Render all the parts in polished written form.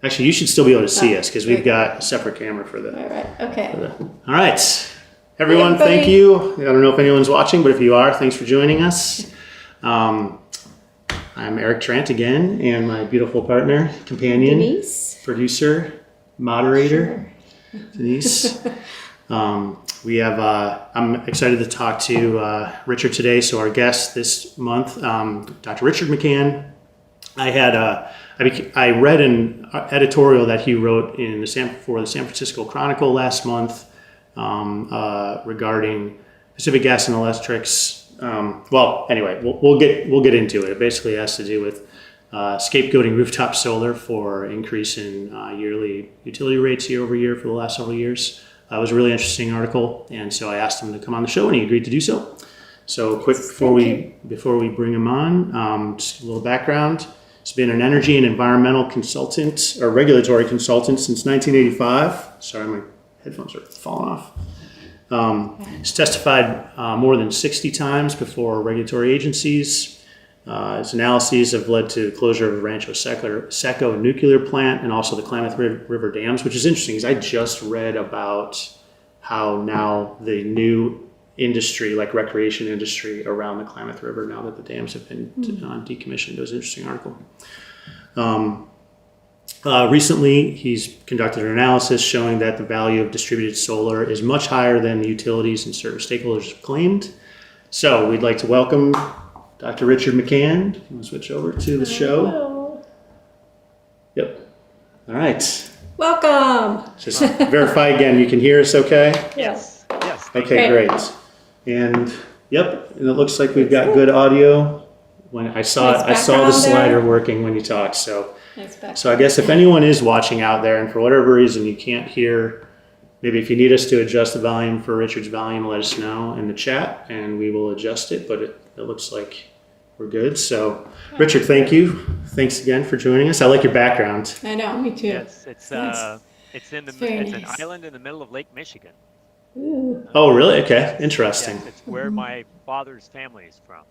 Actually, you should still be able to see us because we've got a separate camera for the. All right. Okay. All right. Everyone, Hey, thank you. I don't know if anyone's watching, but if you are, thanks for joining us. I'm Eric Trent again, and my beautiful partner, companion, Denise, producer, moderator, Denise. We have. I'm excited to talk to Richard today. So our guest this month, Dr. Richard McCann. I read an editorial that he wrote for the San Francisco Chronicle last month regarding Pacific Gas and Electric's. Anyway, we'll get into it. It basically has to do with scapegoating rooftop solar for increase in yearly utility rates year over year for the last several years. It was a really interesting article, and so I asked him to come on the show, and he agreed to do so. So, quick before we bring him on, just a little background. He's been an energy and environmental consultant or regulatory consultant since 1985. Sorry, my headphones are falling off. He's testified more than 60 times before regulatory agencies. His analyses have led to the closure of Rancho Seco nuclear plant and also the Klamath River dams, which is interesting because I just read about how now the new industry, like recreation industry around the Klamath River, now that the dams have been decommissioned. It was an interesting article. Recently, he's conducted an analysis showing that the value of distributed solar is much higher than the utilities and certain stakeholders have claimed. So we'd like to welcome Dr. Richard McCann. You want to switch over to the show? Hello. Yep. All right. Welcome. Just verify again. You can hear us okay? Yes. Yes. Okay, great. And and it looks like we've got good audio. When I saw the slider working when you talked. So I guess if anyone is watching out there and for whatever reason you can't hear, maybe if you need us to adjust the volume for Richard's volume, let us know in the chat and we will adjust it. But it looks like we're good. So Richard, thank you. Thanks again for joining us. I like your background. I know, me too. Yes, it's an island in the middle of Lake Michigan. Ooh. Oh, really? Okay, interesting. Yes, it's where my father's family is from.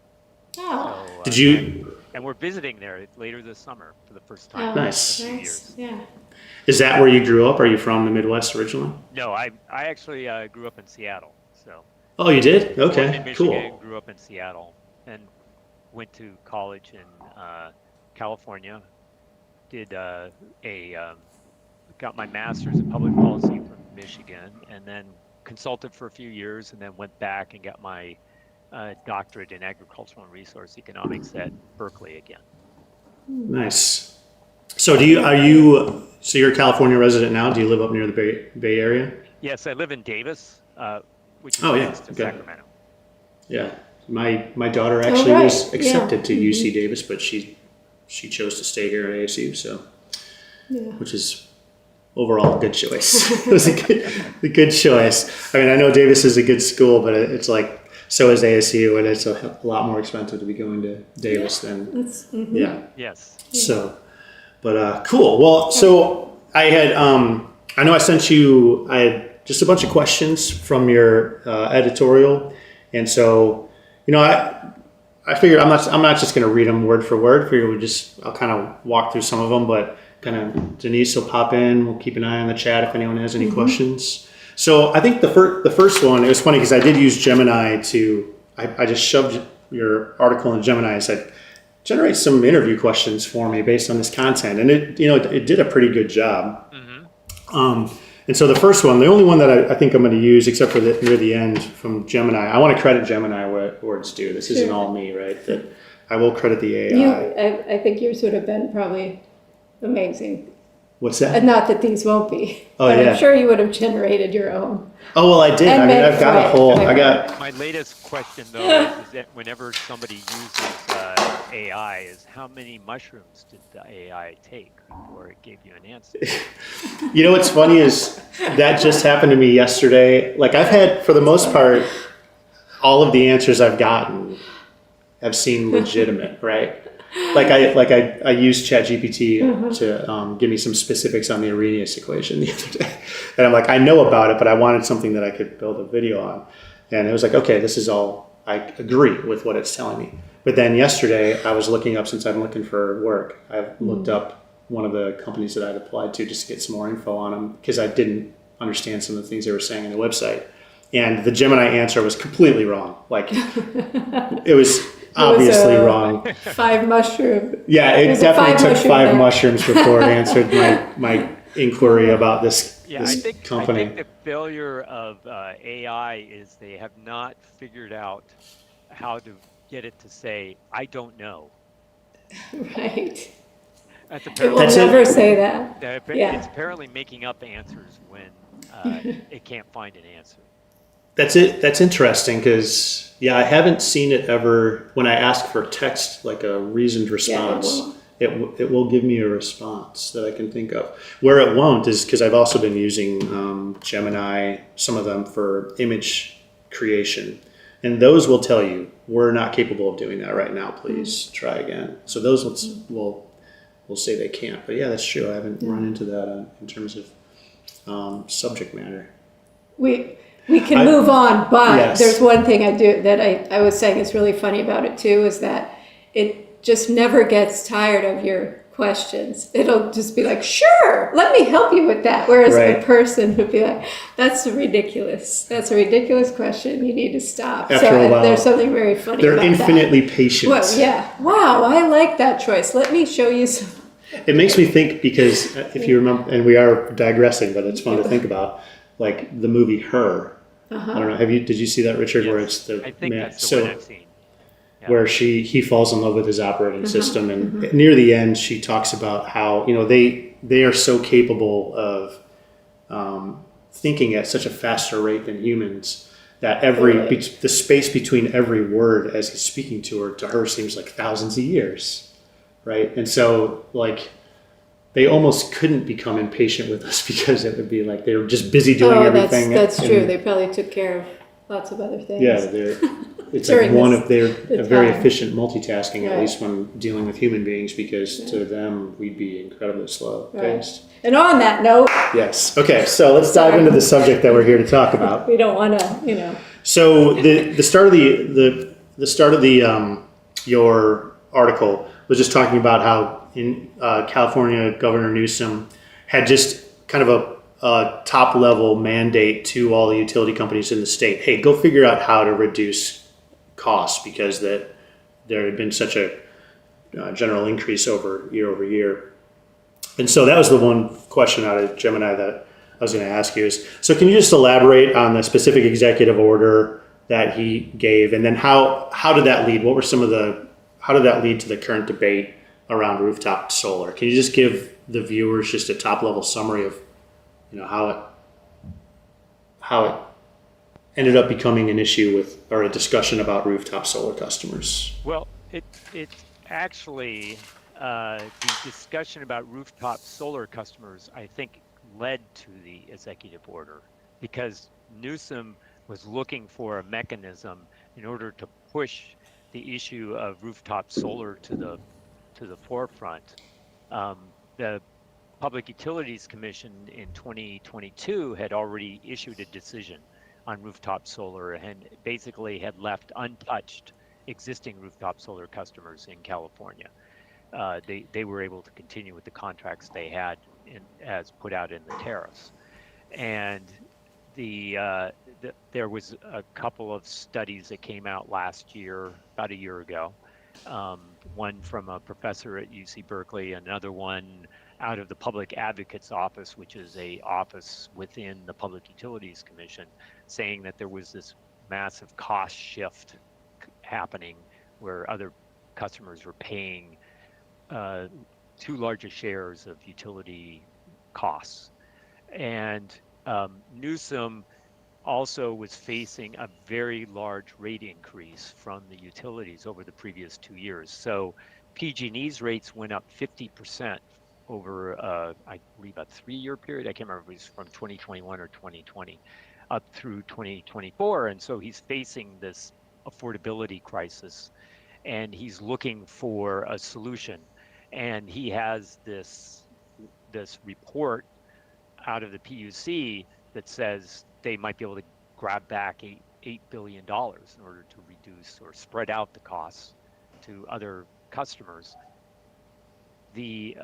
Oh. So, Did you? And we're visiting there later this summer for the first time. Oh, Nice. In a few years. Yeah. Is that where you grew up? Are you from the Midwest originally? No, I actually grew up in Seattle. So. Oh, you did? Born Okay, in Michigan, cool. grew up in Seattle, and went to college in California. Got my master's in public policy from Michigan, and then consulted for a few years, and then went back and got my doctorate in agricultural and resource economics at Berkeley again. Nice. So you're a California resident now? Do you live up near the Bay Area? Yes, I live in Davis, which is next to okay. Sacramento. Yeah. My daughter actually was accepted to UC Davis, but she chose to stay here at ASU, so which is overall a good choice. It was a good choice. I mean, I know Davis is a good school, but it's like so is ASU, and it's a lot more expensive to be going to Davis than Yes. So, but cool. Well, so I had I know I sent you just a bunch of questions from your editorial, and so I figured I'm not just going to read them word for word. I'll kind of walk through some of them, but kind of Denise will pop in. We'll keep an eye on the chat if anyone has any questions. So I think the first one, it was funny because I did use Gemini I just shoved your article in Gemini and said, generate some interview questions for me based on this content. And it did a pretty good job. Mm-hmm. And so the first one, the only one that I think I'm going to use, except for near the end from Gemini, I want to credit Gemini where it's due. This isn't all me, right? That I will credit the AI. I think yours would have been probably amazing. What's that? Not that these won't be. Oh, but yeah. I'm sure you would have generated your own. Oh, well, I did. And I've got My latest question, though, is that whenever somebody uses AI, is how many mushrooms did the AI take before it gave you an answer? What's funny is that just happened to me yesterday. Like I've had, for the most part, all of the answers I've gotten have seemed legitimate, right? I used ChatGPT to give me some specifics on the Arrhenius equation the other day, and I'm like, I know about it, but I wanted something that I could build a video on, and it was like, okay, this is all, I agree with what it's telling me. But then yesterday I was looking up, since I'm looking for work, I've looked up one of the companies that I'd applied to just to get some more info on them because I didn't understand some of the things they were saying on the website. And the Gemini answer was completely wrong. Like it was obviously wrong. 5 mushroom. Yeah, it There's a definitely took 5 there. mushrooms before it answered my inquiry about this Yeah, this I company. think the failure of AI is they have not figured out how to get it to say, I don't know. Right. That's It will That's apparently never it. say that. it's Yeah. apparently making up answers when it can't find an answer. That's it. That's interesting because yeah, I haven't seen it ever. When I ask for text, like a reasoned Yeah, it response, will. it will give me a response that I can think of. Where it won't is because I've also been using Gemini, some of them for image creation, and those will tell you we're not capable of doing that right now. Please try again. So those will say they can't. But yeah, that's true. I haven't run into that in terms of subject matter. We can I- move on, but Yes. there's one thing I do that I was saying is really funny about it too, is that it just never gets tired of your questions. It'll just be like, sure, let me help you with that. Whereas Right. a person would be like, that's ridiculous. That's a ridiculous question. You need to stop. After so a while, there's something very funny They're about infinitely that. patient. Well, yeah. Wow, I like that choice. Let me show you some. It makes me think because if you remember, and we are digressing, but it's fun to think about, like the movie Her. I don't know. Did you see that, Richard? Where it's the I think man, that's the one I've seen. Yeah. where he falls in love with his operating system, and near the end, she talks about how they are so capable of thinking at such a faster rate than humans that Totally. the space between every word as he's speaking to her seems like thousands of years, right? And so like they almost couldn't become impatient with us because it would be like they were just busy doing everything. That's and- true. They probably took care of lots of other things. Yeah, it's like During one this- of their the very time. efficient multitasking, at Right. least when dealing with human beings, because to them we'd be incredibly slow Right. paced. And on that note, Yes. Okay. So let's dive Sorry. into the subject that we're here to talk about. we don't want to, So the start of the start of the your article was just talking about how in California, Governor Newsom had just kind of a top level mandate to all the utility companies in the state. Hey, go figure out how to reduce costs because there had been such a general increase over year. And so that was the one question out of Gemini that I was going to ask you is, so can you just elaborate on the specific executive order that he gave, and then how did that lead? How did that lead to the current debate around rooftop solar? Can you just give the viewers just a top level summary of, how it ended up becoming an issue or a discussion about rooftop solar customers? Well, it actually the discussion about rooftop solar customers, I think, led to the executive order because Newsom was looking for a mechanism in order to push the issue of rooftop solar to the forefront. The Public Utilities Commission in 2022 had already issued a decision on rooftop solar and basically had left untouched existing rooftop solar customers in California. They were able to continue with the contracts they had as put out in the tariffs. And there was a couple of studies that came out last year, about a year ago. One from a professor at UC Berkeley, another one out of the Public Advocate's Office, which is a office within the Public Utilities Commission, saying that there was this massive cost shift happening where other customers were paying too large shares of utility costs. And Newsom also was facing a very large rate increase from the utilities over the previous 2 years. So PG&E's rates went up 50% over, I believe, a 3-year period. I can't remember if it was from 2021 or 2020 up through 2024. And so he's facing this affordability crisis and he's looking for a solution. And he has this report out of the PUC that says they might be able to grab back $8 billion in order to reduce or spread out the costs to other customers. The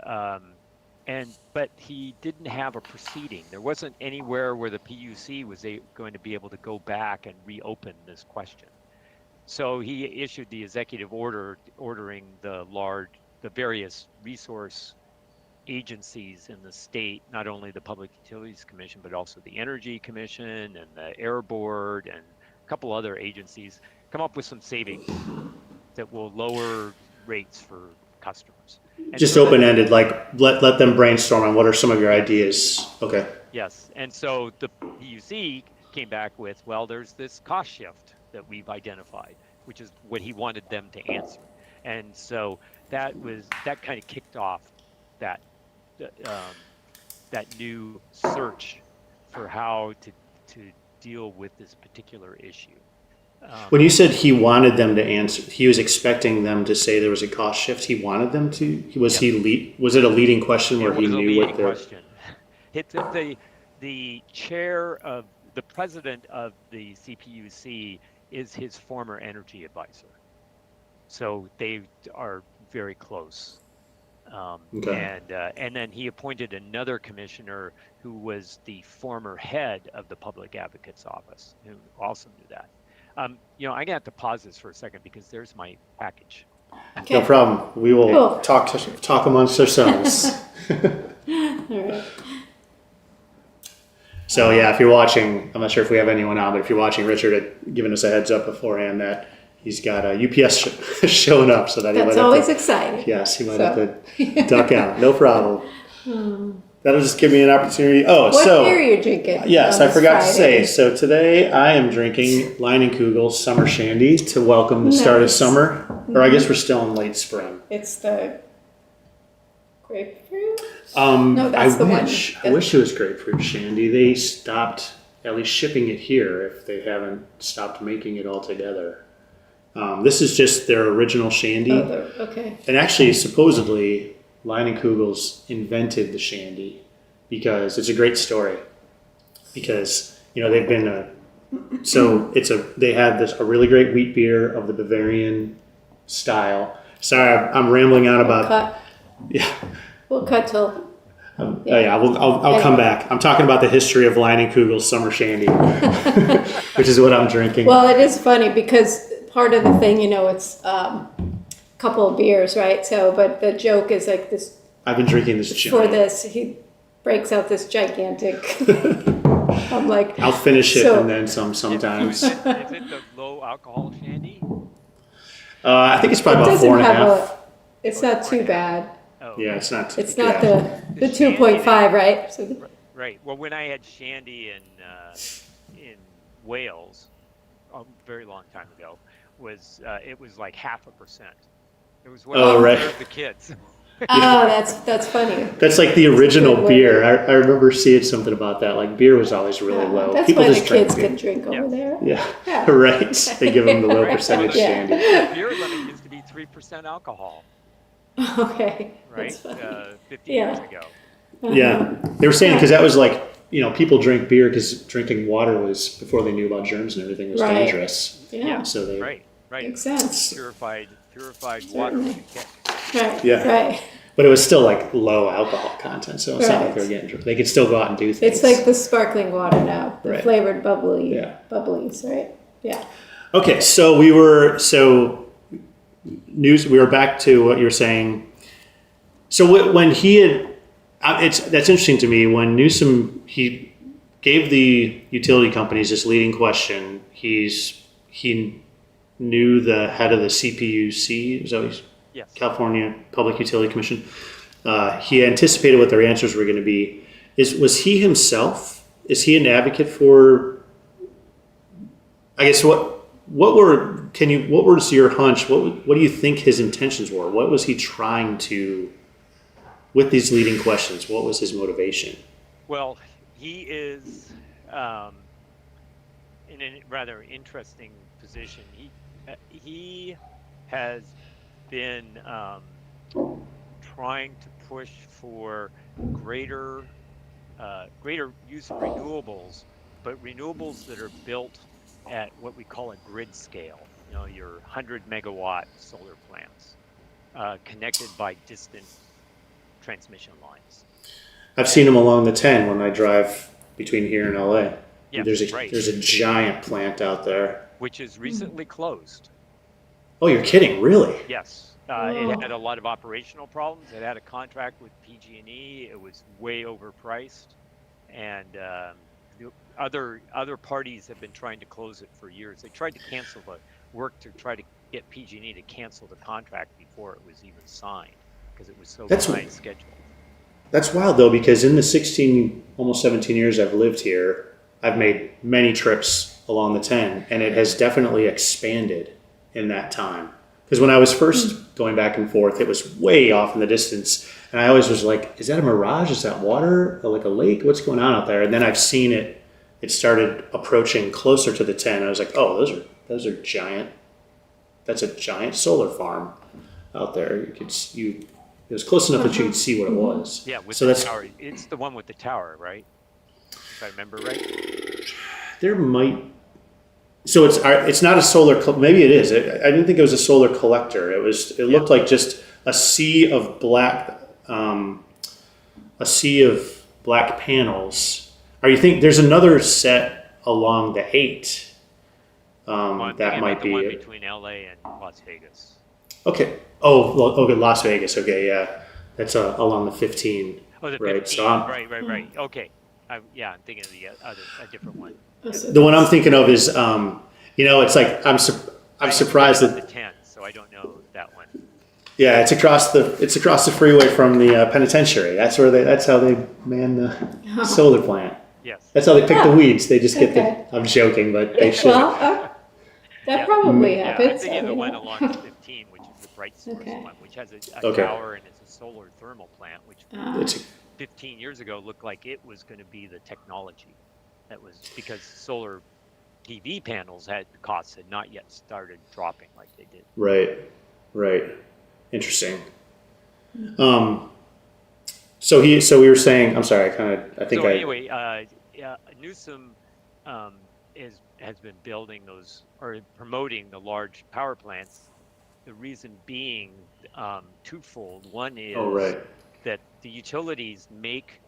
but he didn't have a proceeding. There wasn't anywhere where the PUC was going to be able to go back and reopen this question. So he issued the executive order ordering the various resource agencies in the state, not only the Public Utilities Commission, but also the Energy Commission and the Air Board and a couple other agencies, come up with some savings that will lower rates for customers. And Just so open-ended, like let them brainstorm on what are some of your yes, ideas. Okay. yes. And so the PUC came back with, well, there's this cost shift that we've identified, which is what he wanted them to answer. And so that kind of kicked off that that new search for how to deal with this particular issue. When you said he wanted them to answer, he was expecting them to say there was a cost shift. He wanted them to. Was Yep. Was it a leading question where It he was a knew what leading the? question. The chair of the president of the CPUC is his former energy advisor, so they are very close. Okay. And then he appointed another commissioner who was the former head of the public advocate's office, who also knew that. I'm gonna have to pause this for a second because there's my package. Okay. No problem. We will Cool. talk amongst ourselves. All right. So yeah, if you're watching, I'm not sure if we have anyone on, but if you're watching, Richard had given us a heads up beforehand that he's got a UPS showing up, so that he That's might always have to, exciting. yes, he might So. have to duck out. No problem. That'll just give me an opportunity. What beer are you drinking? Yes, on I forgot this to say. Friday? So today I am drinking Leinenkugel Summer Shandy to welcome the start of Nice. summer. Or I guess we're still in late spring. It's the grapefruit. No, that's I the one. wish. I wish it was grapefruit shandy. They stopped at least shipping it here if they haven't stopped making it altogether. This is just their original shandy. Okay. And actually, supposedly, Leinenkugels invented the shandy because it's a great story. Because they've been they had a really great wheat beer of the Bavarian style. Sorry, I'm rambling on about. Yeah. We'll cut till. I'll come back. I'm talking about the history of Leinenkugel Summer Shandy, which is what I'm drinking. Well, it is funny because part of the thing, it's a couple of beers, right? So, but the joke is like this. I've been drinking this gin. For this, he breaks out this gigantic. I'm like. I'll finish it and then some sometimes. Is it the low alcohol shandy? I think it's probably about 4.5. It's not too bad. Oh, Yeah, it's not. It's not the 2.5, right? So right. Well, when I had shandy in Wales, a very long time ago, it was like 0.5%. It was what I right. served the kids. that's funny. That's like the original good beer. I remember seeing something about that. Like beer was always really low. That's People why just the kids drink can drink over there. Yeah, right. They give them the low Right. percentage Yeah. shandy. The beer limit used to be 3% alcohol, Okay. right? That's funny. 50 years Yeah. ago. Yeah, they were saying because that was like people drink beer because drinking water was before they knew about germs and everything was Right. dangerous. Yeah. So they Right. Makes sense. Purified water was a kick. Right. Yeah. Right. But it was still like low alcohol content, so it's not like Right. they were getting drunk. They could still go out and do things. It's like the sparkling water now, the Right. flavored bubblies, right? Yeah. Okay, so we were back to what you were saying. So when he had, that's interesting to me. When Newsom he gave the utility companies this leading question, he knew the head of the CPUC, was that what Yes. California Public Utility Commission. He anticipated what their answers were going to be. Was he himself? Is he an advocate for? I guess what was your hunch? What do you think his intentions were? What was he trying to with these leading questions? What was his motivation? Well, he is in a rather interesting position. He has been trying to push for greater use of renewables, but renewables that are built at what we call a grid scale. Your 100 megawatt solar plants connected by distant transmission lines. I've seen them along the 10 when I drive between here and LA. Yeah, right. There's a giant plant out there. Which is recently closed. Oh, you're kidding? Really? Yes, it Oh. had a lot of operational problems. It had a contract with PG&E. It was way overpriced, and other parties have been trying to close it for years. They tried to cancel the work to try to get PG&E to cancel the contract before it was even signed because it was so That's behind schedule. That's wild though, because in the 16, almost 17 years I've lived here, I've made many trips along the 10, and it has definitely expanded in that time. Because when I was first going back and forth, it was way off in the distance, and I always was like, "Is that a mirage? Is that water? Or like a lake? What's going on out there?" And then I've seen it. It started approaching closer to the 10. I was like, "Oh, those are giant. That's a giant solar farm out there. It was close enough that you could see what it was." Yeah, with So the that's tower. It's the one with the tower, right? If I remember right. there might. So it's not a solar. Maybe it is. I didn't think it was a solar collector. It looked like just a sea of black, a sea of black panels. Are you think there's another set along the 8? Well, I'm That thinking might about the be one it. between LA and Las Vegas. Okay. Oh, well, okay. Las Vegas. Okay, yeah. That's along the 15, Oh, the right? 15. So Right. Okay. I'm thinking of the a different one. the one I'm thinking of is, it's like I'm I'm surprised thinking that of the 10, so I don't know that one. yeah, it's across the freeway from the penitentiary. That's how they man the solar plant. Yes. That's how they pick the weeds. They just get Okay. the. I'm joking, but they should. Well, that Yeah. probably Yeah, I'm happens. thinking of the one know. along the 15, which is the Bright Source Okay. one, which has a Okay. tower and it's a solar thermal plant, which It's 15 years ago looked like it was going to be the technology. That was because solar PV panels costs had not yet started dropping like they did. right. Interesting. So we were saying. I'm sorry. I think So I. anyway, Newsom has been building those or promoting the large power plants. The reason being twofold. One is Oh, right. that the utilities make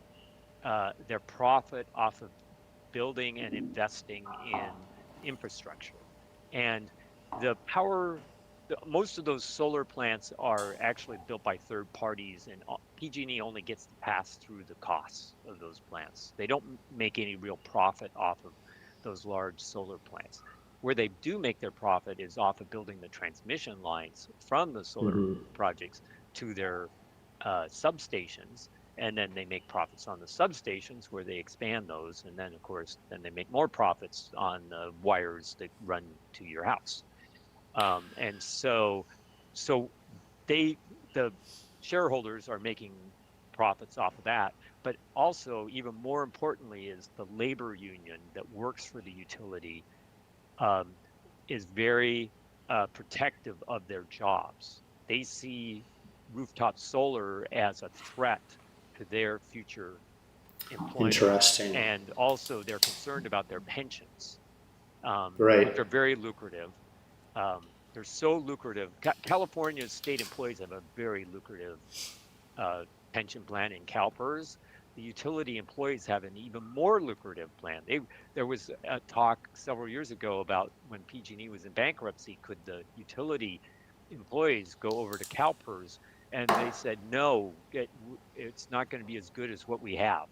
their profit off of building and investing in infrastructure, and most of those solar plants are actually built by third parties, and PG&E only gets to pass through the costs of those plants. They don't make any real profit off of those large solar plants. Where they do make their profit is off of building the transmission lines from the solar projects to their substations, and then they make profits on the substations where they expand those, and then of course then they make more profits on the wires that run to your house. And so the shareholders are making profits off of that, but also even more importantly is the labor union that works for the utility is very protective of their jobs. They see rooftop solar as a threat to their future employment. Interesting. And also they're concerned about their pensions, Right. which are very lucrative. They're so lucrative. California's state employees have a very lucrative pension plan in CalPERS. The utility employees have an even more lucrative plan. There was a talk several years ago about when PG&E was in bankruptcy, could the utility employees go over to CalPERS? And they said, no, it's not going to be as good as what we have,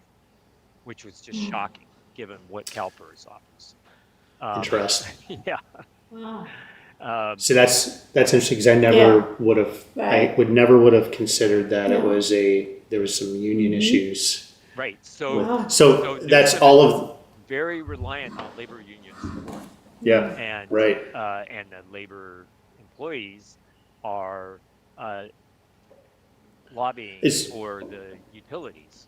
which was just shocking given what CalPERS offers. Interesting. Yeah. Wow. So that's interesting because I never would have. I would have considered that it was there was some union issues. Right. So that's all of. Very reliant on labor union support. Yeah. And right. And the labor employees are lobbying for the utilities.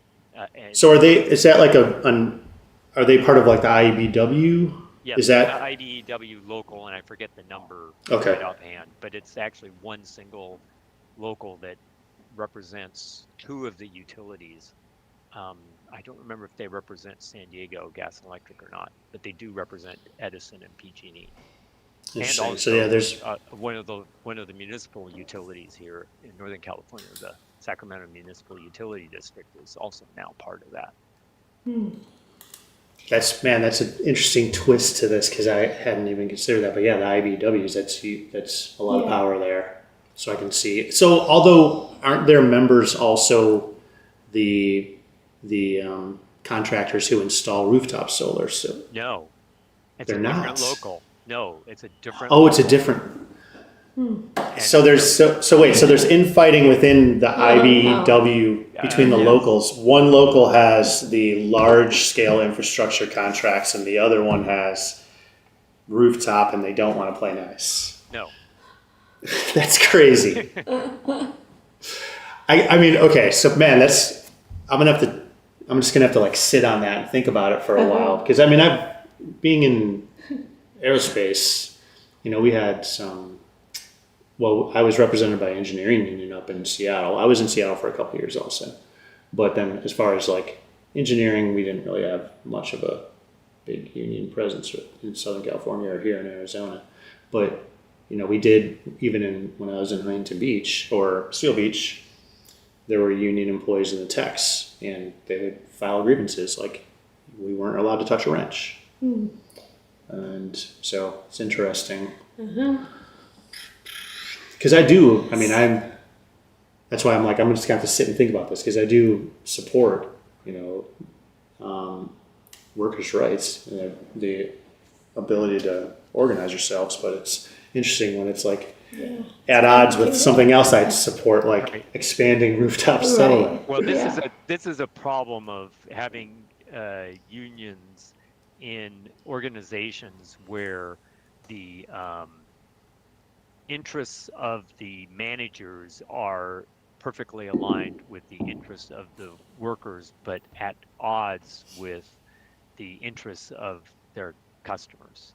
So are they? Is that like are they part of like the IEBW? Yes, is that the IDEW local, and I forget the number right offhand, but it's actually one single local that represents two of the utilities. I don't remember if they represent San Diego Gas and Electric or not, but they do represent Edison and PG&E. And also, so yeah, there's one of the municipal utilities here in Northern California, the Sacramento Municipal Utility District is also now part of that. That's an interesting twist to this because I hadn't even considered that. But yeah, the IBWs, that's a lot of power there. So I can see. So although aren't their members also the contractors who install rooftop solar? So No, it's they're a different not. local. No, it's a different. Oh, it's a local. different. And So there's wait, so there's infighting within the IBW between the yes. locals. One local has the large scale infrastructure contracts and the other one has rooftop and they don't want to play nice. No. That's crazy. I mean, okay, so man, I'm just gonna have to like sit on that and think about it for a while. Because I mean being in aerospace, we had I was represented by engineering union up in Seattle. I was in Seattle for a couple of years also. But then as far as like engineering, we didn't really have much of a big union presence in Southern California or here in Arizona. But, we did, even when I was in Huntington Beach or Seal Beach, there were union employees in the techs and they would file grievances. Like we weren't allowed to touch a wrench. And so it's interesting. Because that's why I'm just going to have to sit and think about this because I do support, workers' rights and the ability to organize yourselves. But it's interesting when it's like at odds with something else I support, like expanding rooftop solar. Well, this is a problem of having unions in organizations where the interests of the managers are perfectly aligned with the interests of the workers, but at odds with the interests of their customers.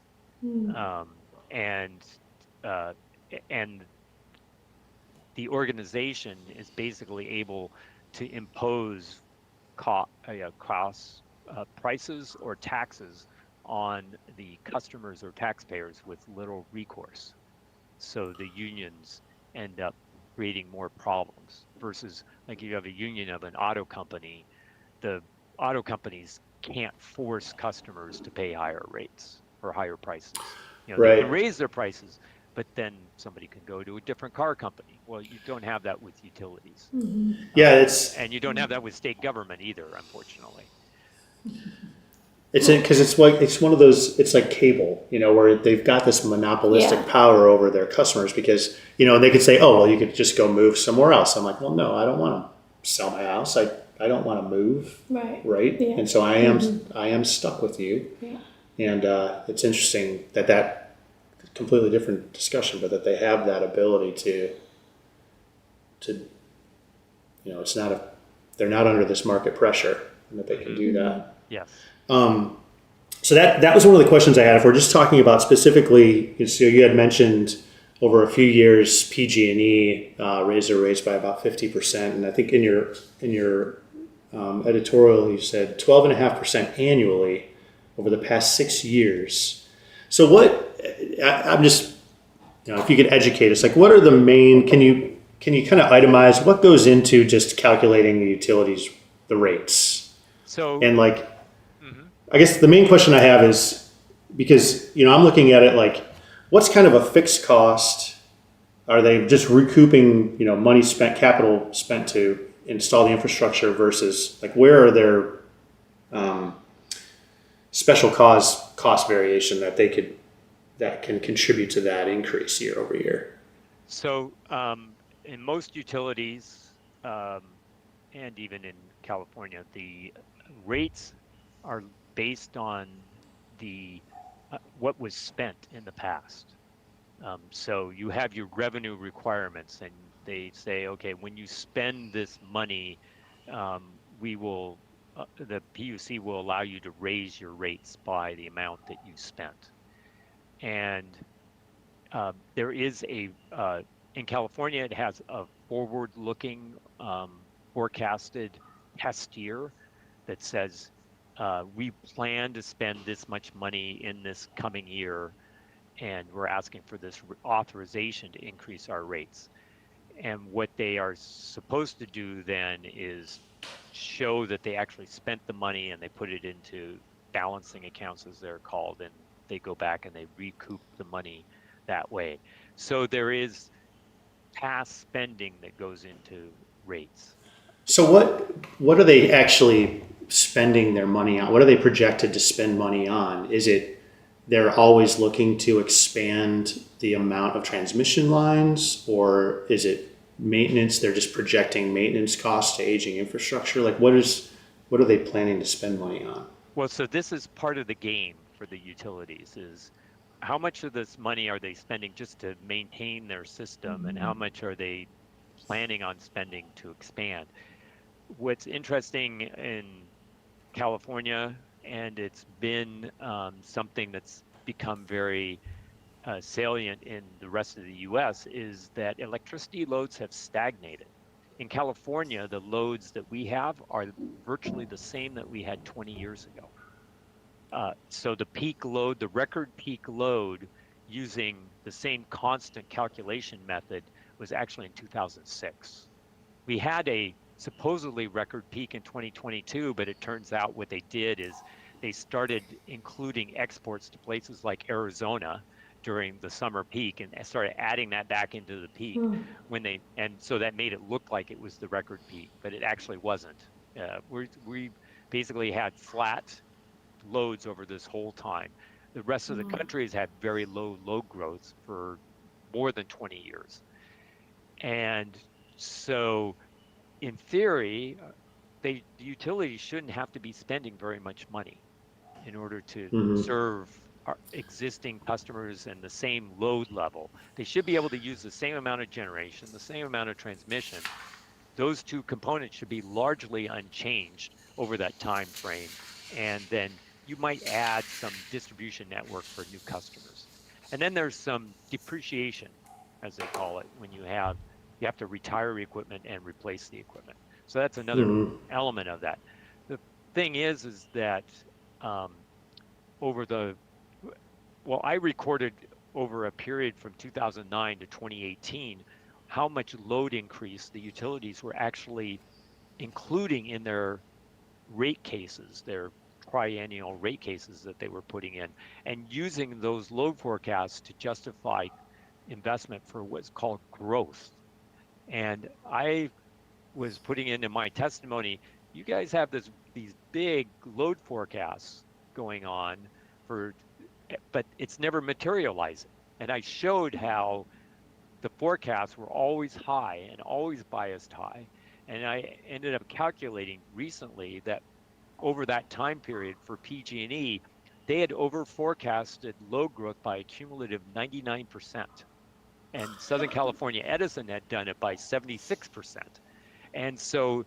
And the organization is basically able to impose cost prices or taxes on the customers or taxpayers with little recourse. So the unions end up creating more problems versus like you have a union of an auto company, the auto companies can't force customers to pay higher rates or higher prices. They can raise their prices, but then somebody can go to a different car company. Well, you don't have that with utilities. Yeah, and you don't have that with state government either, unfortunately. It's because it's one of those. It's like cable, where they've got this monopolistic power over their customers because they could say, oh well, you could just go move somewhere else. I'm like, well, no, I don't want to sell my house. I don't want to move. Right. Yeah. And so I am stuck with you. Yeah. And it's interesting that completely different discussion, but that they have that ability to it's not they're not under this market pressure and that they can do that. Yes. So that was one of the questions I had. If we're just talking about specifically, so you had mentioned over a few years PG&E raised their rates by about 50%, and I think in your editorial you said 12.5% annually over the past 6 years. So I'm just if you could educate us, like what are the main? Can you kind of itemize what goes into just calculating the utilities the rates? So and like. I guess the main question I have is because, I'm looking at it like what's kind of a fixed cost? Are they just recouping, money spent, capital spent to install the infrastructure versus like where are their special cost variation that can contribute to that increase year over year? So in most utilities and even in California, the rates are based on the what was spent in the past. So you have your revenue requirements, and they say, okay, when you spend this money, we will the PUC will allow you to raise your rates by the amount that you spent. And there is in California, it has a forward-looking forecasted test year that says we plan to spend this much money in this coming year, and we're asking for this authorization to increase our rates. And what they are supposed to do then is show that they actually spent the money and they put it into balancing accounts, as they're called, and they go back and they recoup the money that way. So there is past spending that goes into rates. So what are they actually spending their money on? What are they projected to spend money on? Is it they're always looking to expand the amount of transmission lines, or is it maintenance? They're just projecting maintenance costs to aging infrastructure. Like what are they planning to spend money on? Well, so this is part of the game for the utilities is how much of this money are they spending just to maintain their system and how much are they planning on spending to expand? What's interesting in California, and it's been something that's become very salient in the rest of the US, is that electricity loads have stagnated. In California, the loads that we have are virtually the same that we had 20 years ago. So the peak load, the record peak load using the same constant calculation method was actually in 2006. We had a supposedly record peak in 2022, but it turns out what they did is they started including exports to places like Arizona during the summer peak and started adding that back into the peak and so that made it look like it was the record peak, but it actually wasn't. We basically had flat loads over this whole time. The rest of the country has had very low load growth for more than 20 years. And so in theory, the utilities shouldn't have to be spending very much money in order to serve our existing customers and the same load level. They should be able to use the same amount of generation, the same amount of transmission. Those two components should be largely unchanged over that time frame. And then you might add some distribution network for new customers. And then there's some depreciation, as they call it, when you have to retire equipment and replace the equipment. So that's another element of that. The thing is that um, over the I recorded over a period from 2009 to 2018 how much load increase the utilities were actually including in their rate cases, their triennial rate cases that they were putting in, and using those load forecasts to justify investment for what's called growth. And I was putting in my testimony, you guys have these big load forecasts going on but it's never materializing. And I showed how the forecasts were always high and always biased high. And I ended up calculating recently that over that time period for PG&E, they had over forecasted load growth by a cumulative 99%. And Southern California Edison had done it by 76%. And so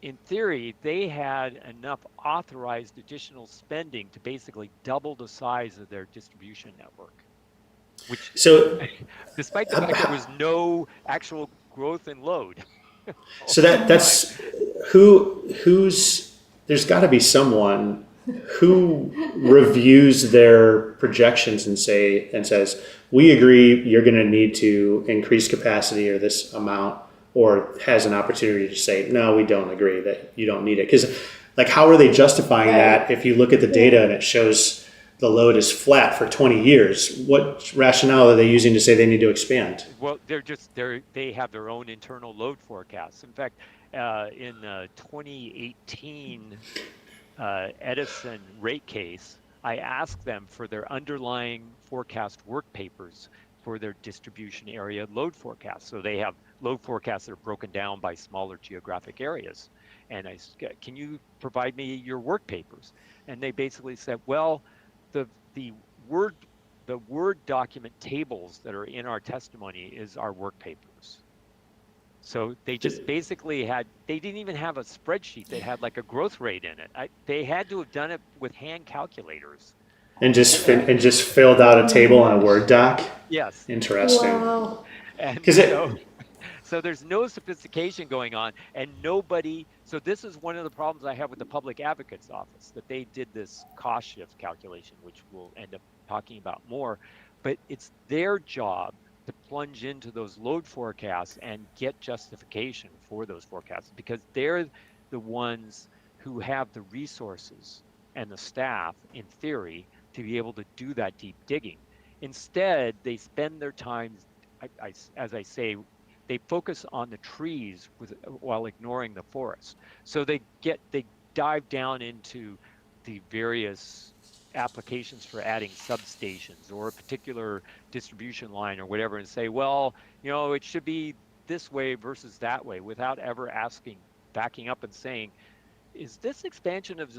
in theory, they had enough authorized additional spending to basically double the size of their distribution network, which So despite the fact there was no actual growth in load. so that's who's there's got to be someone who reviews their projections and says we agree you're going to need to increase capacity or this amount, or has an opportunity to say no, we don't agree that you don't need it. Because like how are they justifying that if you look at the data and it shows the load is flat for 20 years? What rationale are they using to say they need to expand? Well, they have their own internal load forecasts. In fact, in 2018 Edison rate case, I asked them for their underlying forecast work papers for their distribution area load forecast. So they have load forecasts that are broken down by smaller geographic areas. And I said, can you provide me your work papers? And they basically said, well, the word the Word document tables that are in our testimony is our work papers. So they just basically they didn't even have a spreadsheet that had like a growth rate in it. They had to have done it with hand calculators. And just filled out a table on a Word doc? Yes. Interesting. Wow. And Because so there's no sophistication going on and so this is one of the problems I have with the public advocate's office, that they did this cost shift calculation, which we'll end up talking about more, but it's their job to plunge into those load forecasts and get justification for those forecasts, because they're the ones who have the resources and the staff, in theory, to be able to do that deep digging. Instead, they spend their time, as I say, they focus on the trees while ignoring the forest. So they dive down into the various applications for adding substations or a particular distribution line or whatever, and say, well, it should be this way versus that way, without ever backing up and saying, is this expansion of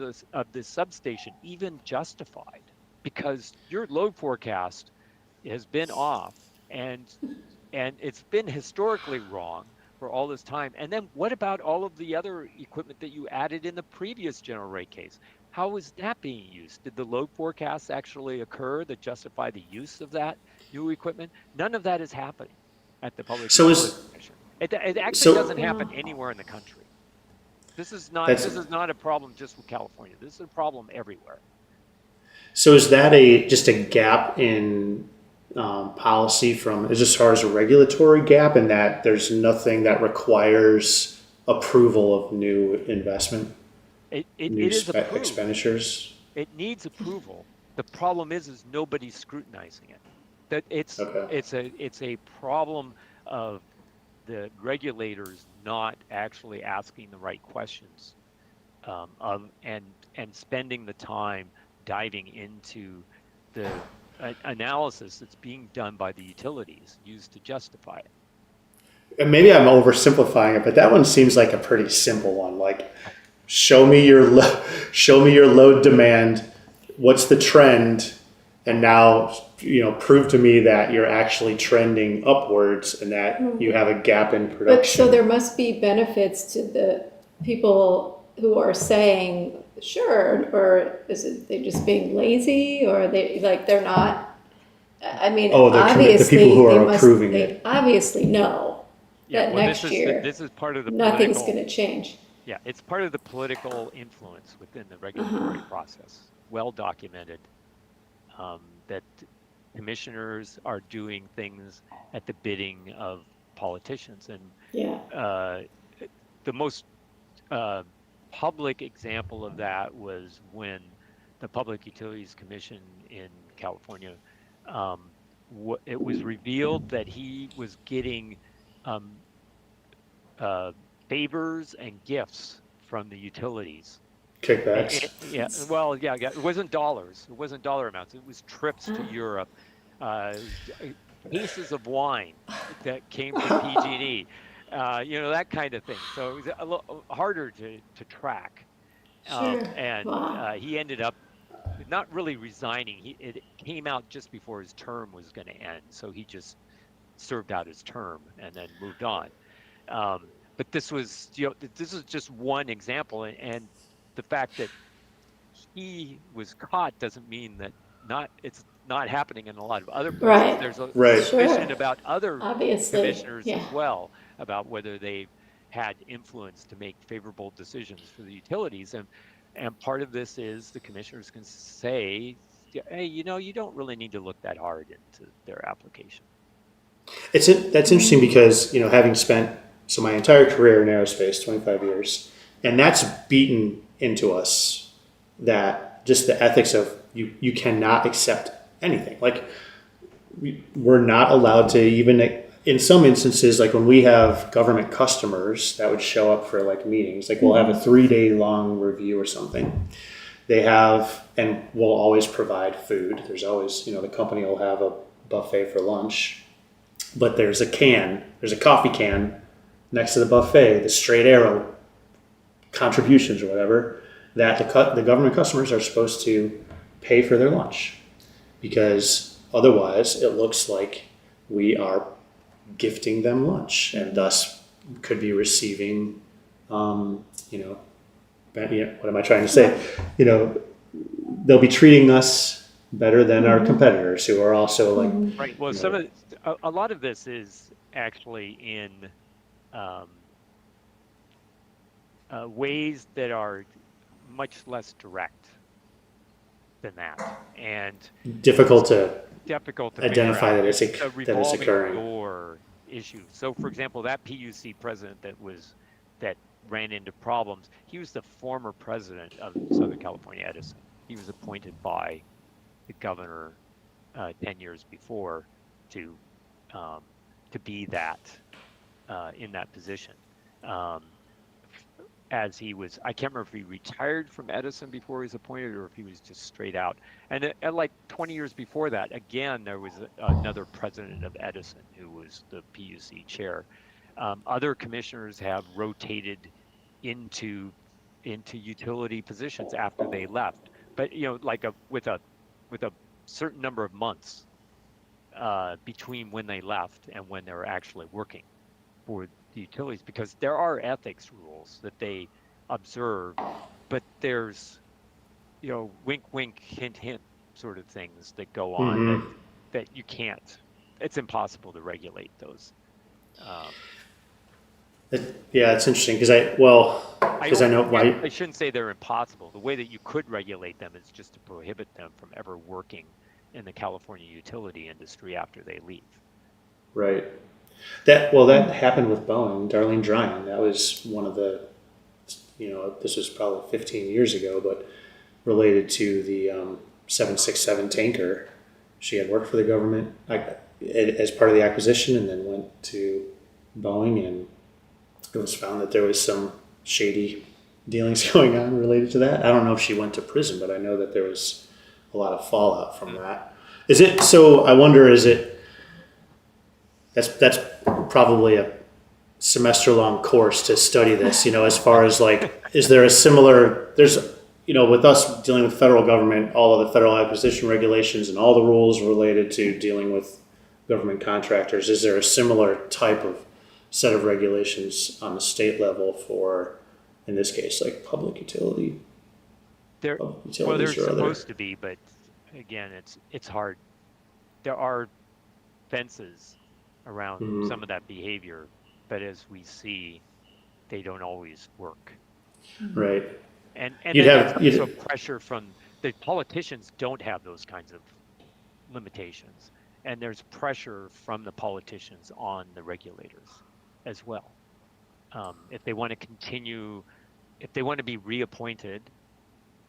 this substation even justified? Because your load forecast has been off, and it's been historically wrong for all this time. And then what about all of the other equipment that you added in the previous general rate case? How is that being used? Did the load forecasts actually occur that justify the use of that new equipment? None of that is happening at the Public So Utility is Commission. It actually so doesn't happen anywhere in the country. This is that's not a problem just with California. This is a problem everywhere. so is that a just a gap in policy from as far as a regulatory gap in that there's nothing that requires approval of new investment, It is approved. expenditures? It needs approval. The problem is nobody's scrutinizing it. That Okay. it's a problem of the regulators not actually asking the right questions, and spending the time diving into the analysis that's being done by the utilities used to justify it. And maybe I'm oversimplifying it, but that one seems like a pretty simple one. Like, show me your load demand. What's the trend? And now, prove to me that you're actually trending upwards and that you have a gap in production. But so there must be benefits to the people who are saying, sure, or is it they just being lazy, or they're not? I mean, the people who are approving they it. obviously know that well, next year this is part of the nothing's political. going to change. Yeah, it's part of the political influence within the regulatory process. Well documented, that commissioners are doing things at the bidding of politicians, and Yeah. the most public example of that was when the Public Utilities Commission in California, it was revealed that he was getting um, favors and gifts from the utilities. Kickbacks. Yeah, well, yeah, it wasn't dollars. It wasn't dollar amounts. It was trips to Europe, cases of wine that came from PG&E, that kind of thing. So it was a little harder to track. Sure. And Wow. he ended up not really resigning. It came out just before his term was going to end, so he just served out his term and then moved on. But this was just one example, and the fact that he was caught doesn't mean that it's not happening in a lot of other places. Right. There's a Right. suspicion Sure. about other Obviously. commissioners Yeah. as well, about whether they've had influence to make favorable decisions for the utilities. And part of this is the commissioners can say, hey, you don't really need to look that hard into their application. That's interesting because, having spent my entire career in aerospace, 25 years, and that's beaten into us that just the ethics of you cannot accept anything. Like, we're not allowed to even, in some instances, like when we have government customers that would show up for like meetings, like we'll have a 3-day long review or something. They have, and we'll always provide food. There's always, the company will have a buffet for lunch, but there's a coffee can next to the buffet, the straight arrow contributions or whatever, that the government customers are supposed to pay for their lunch, because otherwise it looks like we are gifting them lunch and thus could be receiving, what am I trying to say? They'll be treating us better than our competitors who are also like, Right. Well, a lot of this is actually in ways that are much less direct. than that, and Difficult to difficult to figure identify out. that It's it's a that it's revolving occurring. door issue. So, for example, that PUC president that ran into problems, he was the former president of Southern California Edison. He was appointed by the governor 10 years before to um, to be that in that position. Um, as he was, I can't remember if he retired from Edison before he was appointed or if he was just straight out. And like 20 years before that, again, there was another president of Edison who was the PUC chair. Other commissioners have rotated into utility positions after they left, but like with a certain number of months between when they left and when they were actually working for the utilities, because there are ethics rules that they observe, but there's wink wink hint hint sort of things that go on that you can't, it's impossible to regulate those. Yeah, it's interesting because I know why. I shouldn't say they're impossible. The way that you could regulate them is just to prohibit them from ever working in the California utility industry after they leave. Right. That happened with Boeing, Darlene Dryan. That was one of the, this was probably 15 years ago, but related to the 767 tanker. She had worked for the government as part of the acquisition, and then went to Boeing, and it was found that there was some shady dealings going on related to that. I don't know if she went to prison, but I know that there was a lot of fallout from that. Is it so? I wonder. Is it? That's probably a semester-long course to study this. As far as like, is there a similar? There's with us dealing with federal government, all of the federal acquisition regulations and all the rules related to dealing with government contractors. Is there a similar type of set of regulations on the state level for, in this case, like public utility? Well, there's supposed to be, but again, it's hard. There are fences around some of that behavior, but as we see, they don't always work. Right. And there's also pressure from the politicians. Don't have those kinds of limitations, and there's pressure from the politicians on the regulators as well. If they want to continue, if they want to be reappointed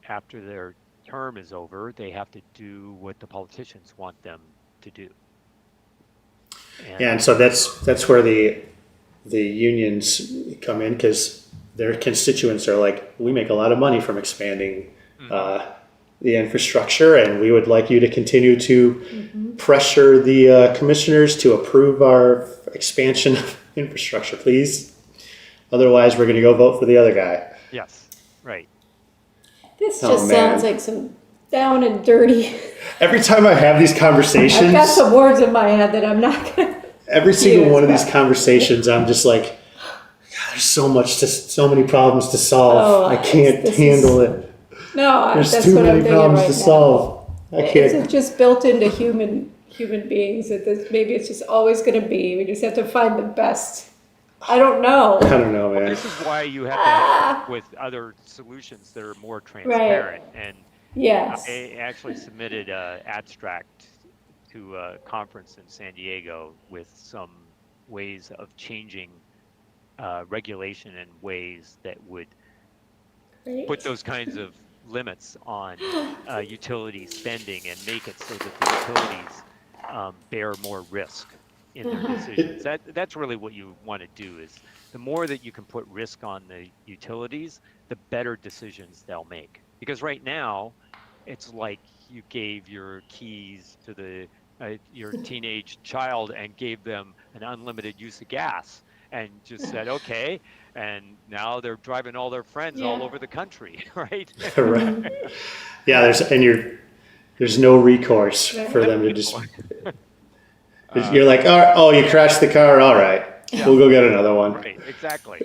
after their term is over, they have to do what the politicians want them to do. And so that's where the unions come in, because their constituents are like, we make a lot of money from expanding the infrastructure, and we would like you to continue to pressure the commissioners to approve our expansion of infrastructure, please. Otherwise, we're going to go vote for the other guy. Yes, right. This just sounds like some down and dirty. Every time I have these conversations, I've got some words in my head that I'm not going to. Every single one of these conversations, I'm just like, God, there's so many problems to solve. I can't handle it. No, there's that's too what many I'm problems right to now. solve. I can't. Is it just built into human beings that maybe it's just always going to be? We just have to find the best. I don't know. I don't know, man. Well, this is why you have to help with other solutions that are more transparent. Right. And yes, I actually submitted an abstract to a conference in San Diego with some ways of changing regulation in ways that would put those kinds of limits on utility spending and make it so that the utilities bear more risk in their decisions. That's really what you want to do, is the more that you can put risk on the utilities, the better decisions they'll make. Because right now, it's like you gave your keys to your teenage child and gave them an unlimited use of gas and just said, okay, and now they're driving all their friends all over the country, right? Right. Yeah, there's no recourse for them to just. You're like, oh, you crashed the car. All right, we'll go get another one. Right. Exactly.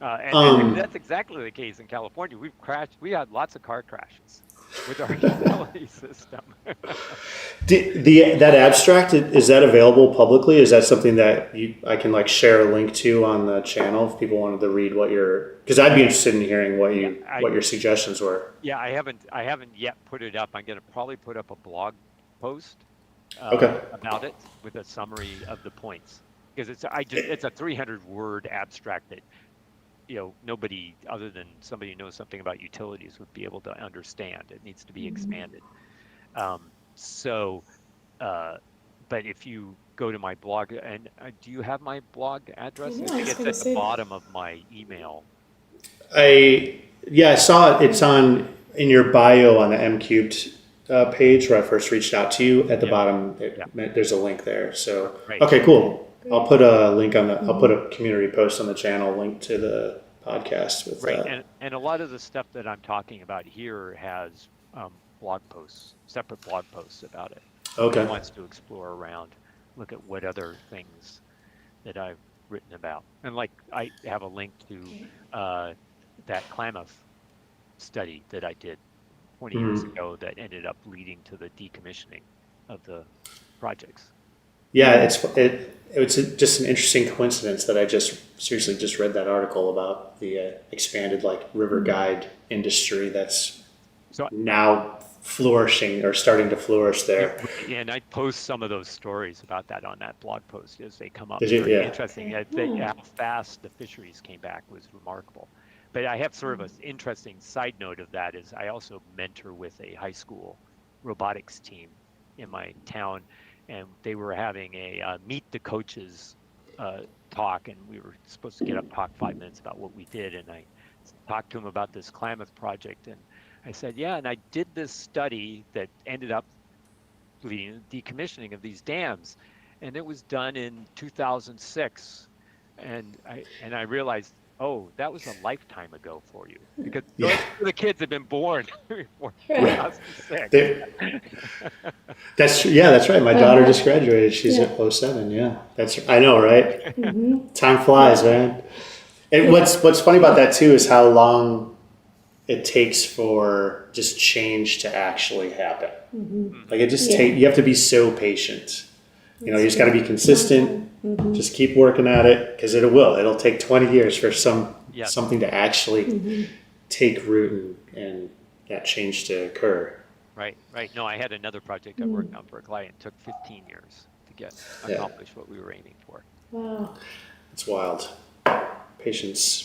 And that's exactly the case in California. We had lots of car crashes. with our utility system. That abstract, is that available publicly? Is that something that I can like share a link to on the channel if people wanted to read because I'd be interested in hearing what your suggestions were. Yeah, I haven't yet put it up. I'm going to probably put up a blog post Okay. about it with a summary of the points, because it's a 300-word abstract that nobody other than somebody who knows something about utilities would be able to understand. It needs to be expanded. So, but if you go to my blog, and do you have my blog address? Yeah, I think it's at the bottom of my email. I saw it. It's in your bio on the M Cubed page where I first reached out to you. At the bottom, there's a link there. So, Right. Okay, cool. I'll put a link I'll put a community post on the channel, link to the podcast with that. And a lot of the stuff that I'm talking about here has separate blog posts about it. Okay. Who wants to explore around, look at what other things that I've written about. And like I have a link to that Klamath study that I did 20 years ago that ended up leading to the decommissioning of the projects. Yeah, it's just an interesting coincidence that I just read that article about the expanded river guide industry that's now flourishing or starting to flourish there. And I post some of those stories about that on that blog post as they come up. Very interesting. How fast the fisheries came back was remarkable. But I have sort of an interesting side note of that is I also mentor with a high school robotics team in my town, and they were having a meet the coaches talk, and we were supposed to get up and talk 5 minutes about what we did, and I talked to them about this Klamath project, and I said, and I did this study that ended up leading to the decommissioning of these dams, and it was done in 2006, and I realized, that was a lifetime ago for you, because the kids have been born before 2006. That's right. My daughter just graduated. She's at 07. Yeah, I know, right? Time flies, man. And what's funny about that too is how long it takes for just change to actually happen. Like it just you have to be so patient. You just got to be consistent. Just keep working at it, because it'll take 20 years for something to actually take root and that change to occur. Right. No, I had another project I worked on for a client. It took 15 years to accomplish what we were aiming for. Wow. It's wild. Patience.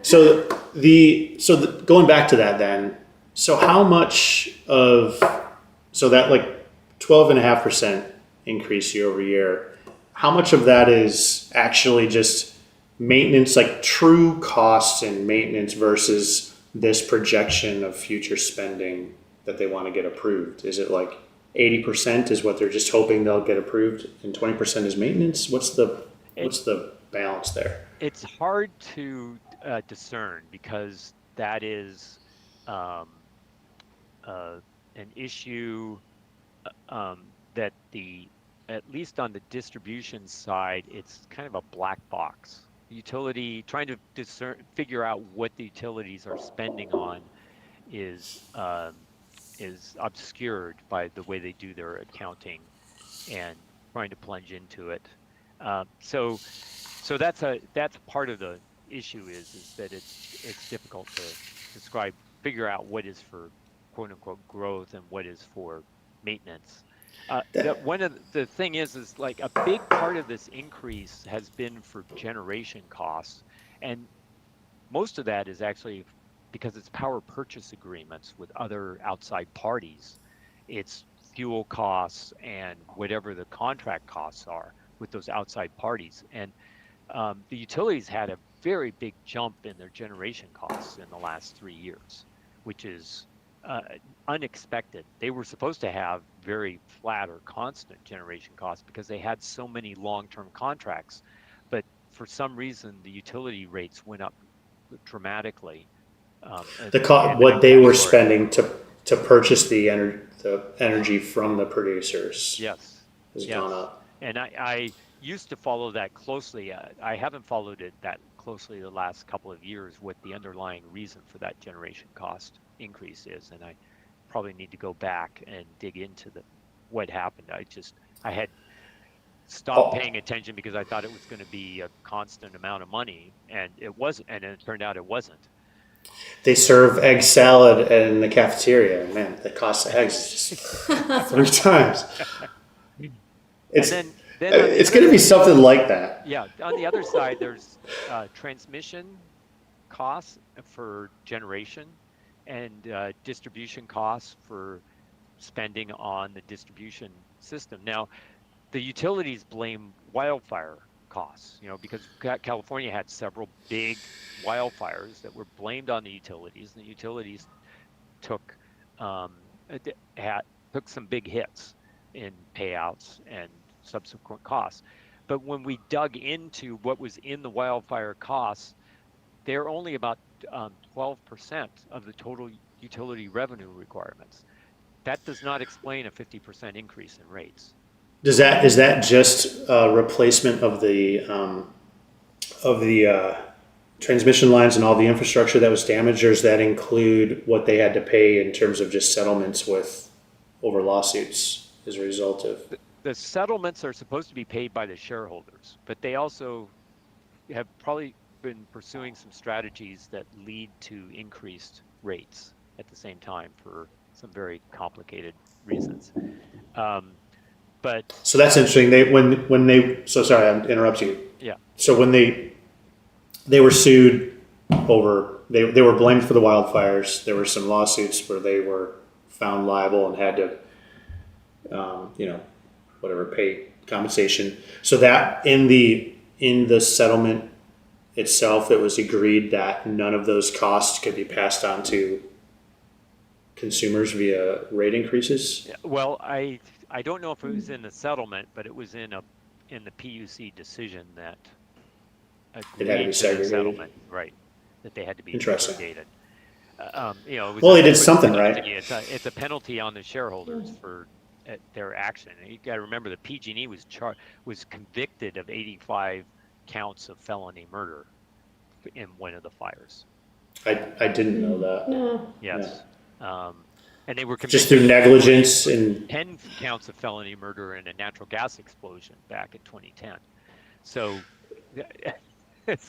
So going back to that then, so how much of that 12.5% increase year over year, how much of that is actually just maintenance, like true costs and maintenance, versus this projection of future spending that they want to get approved? Is it 80% is what they're just hoping they'll get approved and 20% is maintenance? What's the balance there? It's hard to discern, because that is an issue that at least on the distribution side, it's kind of a black box. Utility, trying to figure out what the utilities are spending on is obscured by the way they do their accounting and trying to plunge into it. So that's part of the issue is that it's difficult to figure out what is for quote unquote growth and what is for maintenance. One of the thing is a big part of this increase has been for generation costs, and most of that is actually because it's power purchase agreements with other outside parties. It's fuel costs and whatever the contract costs are with those outside parties. And the utilities had a very big jump in their generation costs in the last 3 years, which is unexpected. They were supposed to have very flat or constant generation costs because they had so many long-term contracts, but for some reason the utility rates went up dramatically. What they were spending to purchase the energy from the producers, yes, has gone up. And I used to follow that closely. I haven't followed it that closely the last couple of years, what the underlying reason for that generation cost increase is, and I probably need to go back and dig into what happened. I had stopped Oh, paying attention because I thought it was going to be a constant amount of money, and it wasn't, and it turned out it wasn't. they serve egg salad in the cafeteria. Man, the cost of eggs is just 3 times. And It's then on the it's other going to be something like that. Yeah, on the other side, there's transmission costs for generation and distribution costs for spending on the distribution system. Now, the utilities blame wildfire costs, because California had several big wildfires that were blamed on the utilities, and the utilities took had took some big hits in payouts and subsequent costs. But when we dug into what was in the wildfire costs, they're only about 12% of the total utility revenue requirements. That does not explain a 50% increase in rates. Is that just a replacement of the transmission lines and all the infrastructure that was damaged, or does that include what they had to pay in terms of just settlements with over lawsuits as a result of? The settlements are supposed to be paid by the shareholders, but they also have probably been pursuing some strategies that lead to increased rates at the same time for some very complicated reasons. Um, but So that's interesting. So sorry, I'm interrupting you. yeah, So when they were sued over, they were blamed for the wildfires. There were some lawsuits where they were found liable and had to, whatever, pay compensation. So that in the settlement itself, it was agreed that none of those costs could be passed on to consumers via rate increases. well, I don't know if it was in the settlement, but it was in the PUC decision that It had to be agreed to the segregated. settlement, right? That they had to be Interesting. segregated. It was Well, they did it was a something penalty. right. It's a penalty on the shareholders for their action. And you got to remember that PG&E was convicted of 85 counts of felony murder in one of the fires. I didn't know that. No. Yes. And they were Just convicted through of negligence and 10 counts of felony murder in a natural gas explosion back in 2010. So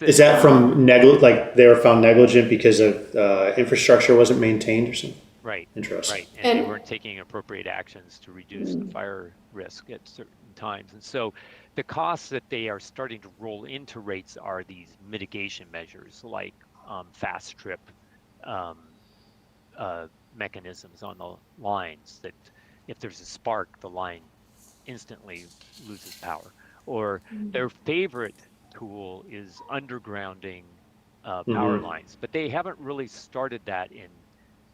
is that from like they were found negligent because of infrastructure wasn't maintained or something? right, Interesting. right. And they And weren't taking appropriate actions to reduce the fire risk at certain times. And so the costs that they are starting to roll into rates are these mitigation measures like fast trip um, mechanisms on the lines that if there's a spark, the line instantly loses power. Or their favorite tool is undergrounding power Mm-hmm. lines, but they haven't really started that in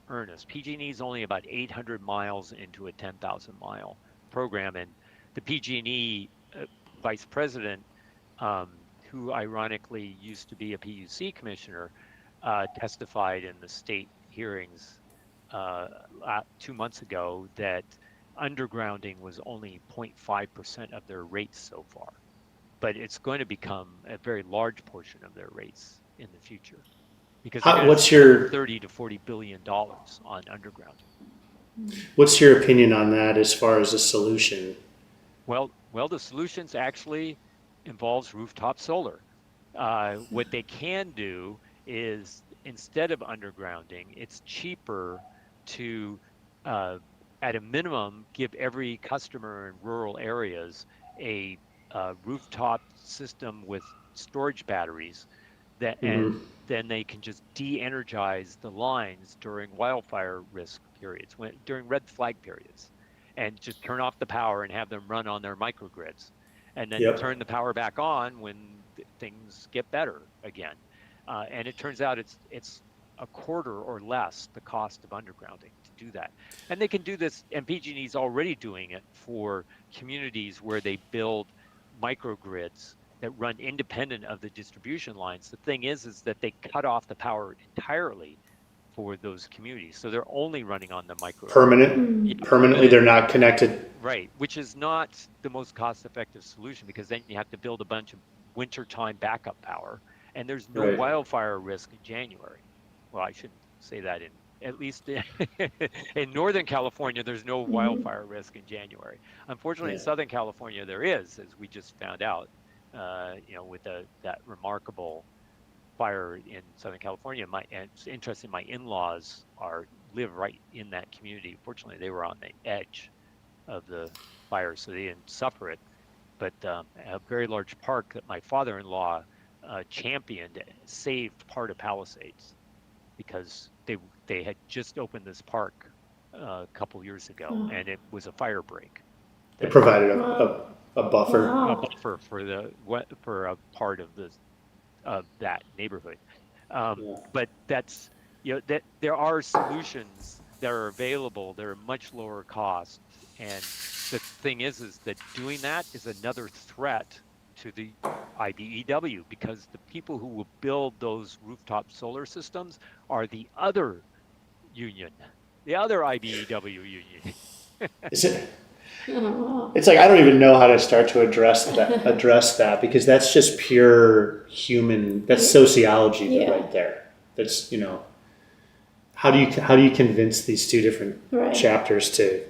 earnest. PG&E is only about 800 miles into a 10,000-mile program, and the PG&E vice president, who ironically used to be a PUC commissioner, testified in the state hearings 2 months ago that undergrounding was only 0.5% of their rates so far, but it's going to become a very large portion of their rates in the future because they're going to What's spend your 30 to 40 billion dollars on undergrounding. What's your opinion on that as far as a solution? Well, the solutions actually involves rooftop solar. What they can do is instead of undergrounding, it's cheaper to, at a minimum, give every customer in rural areas a, rooftop system with storage batteries and Mm-hmm. then they can just de-energize the lines during wildfire risk periods, during red flag periods, and just turn off the power and have them run on their microgrids, and then Yep. turn the power back on when things get better again. And it turns out it's a quarter or less the cost of undergrounding to do that. And they can do this, and PG&E is already doing it for communities where they build microgrids that run independent of the distribution lines. The thing is that they cut off the power entirely for those communities. So they're only running on the microgrid. Yeah, Permanently, they're not connected. right, which is not the most cost-effective solution, because then you have to build a bunch of wintertime backup power, and there's no Right. wildfire risk in January. Well, I shouldn't say that at least in Northern California, there's no wildfire risk in January. Unfortunately, in Yeah. Southern California, there is, as we just found out, with that remarkable fire in Southern California. And it's interesting, my in-laws live right in that community. Fortunately, they were on the edge of the fire, so they didn't suffer it. But a very large park that my father-in-law championed saved part of Palisades, because they had just opened this park a couple years ago, and it was a fire break It that provided a buffer. a Wow. buffer for a part of that neighborhood. Yeah. But that's, that there are solutions that are available. They're much lower cost, and the thing is that doing that is another threat to the IBEW, because the people who will build those rooftop solar systems are the other union, the other IBEW union. Is it? It's like I don't even know how to start to address that because that's just pure human. That's sociology Yeah. right there. That's how do you convince these two different Right. chapters to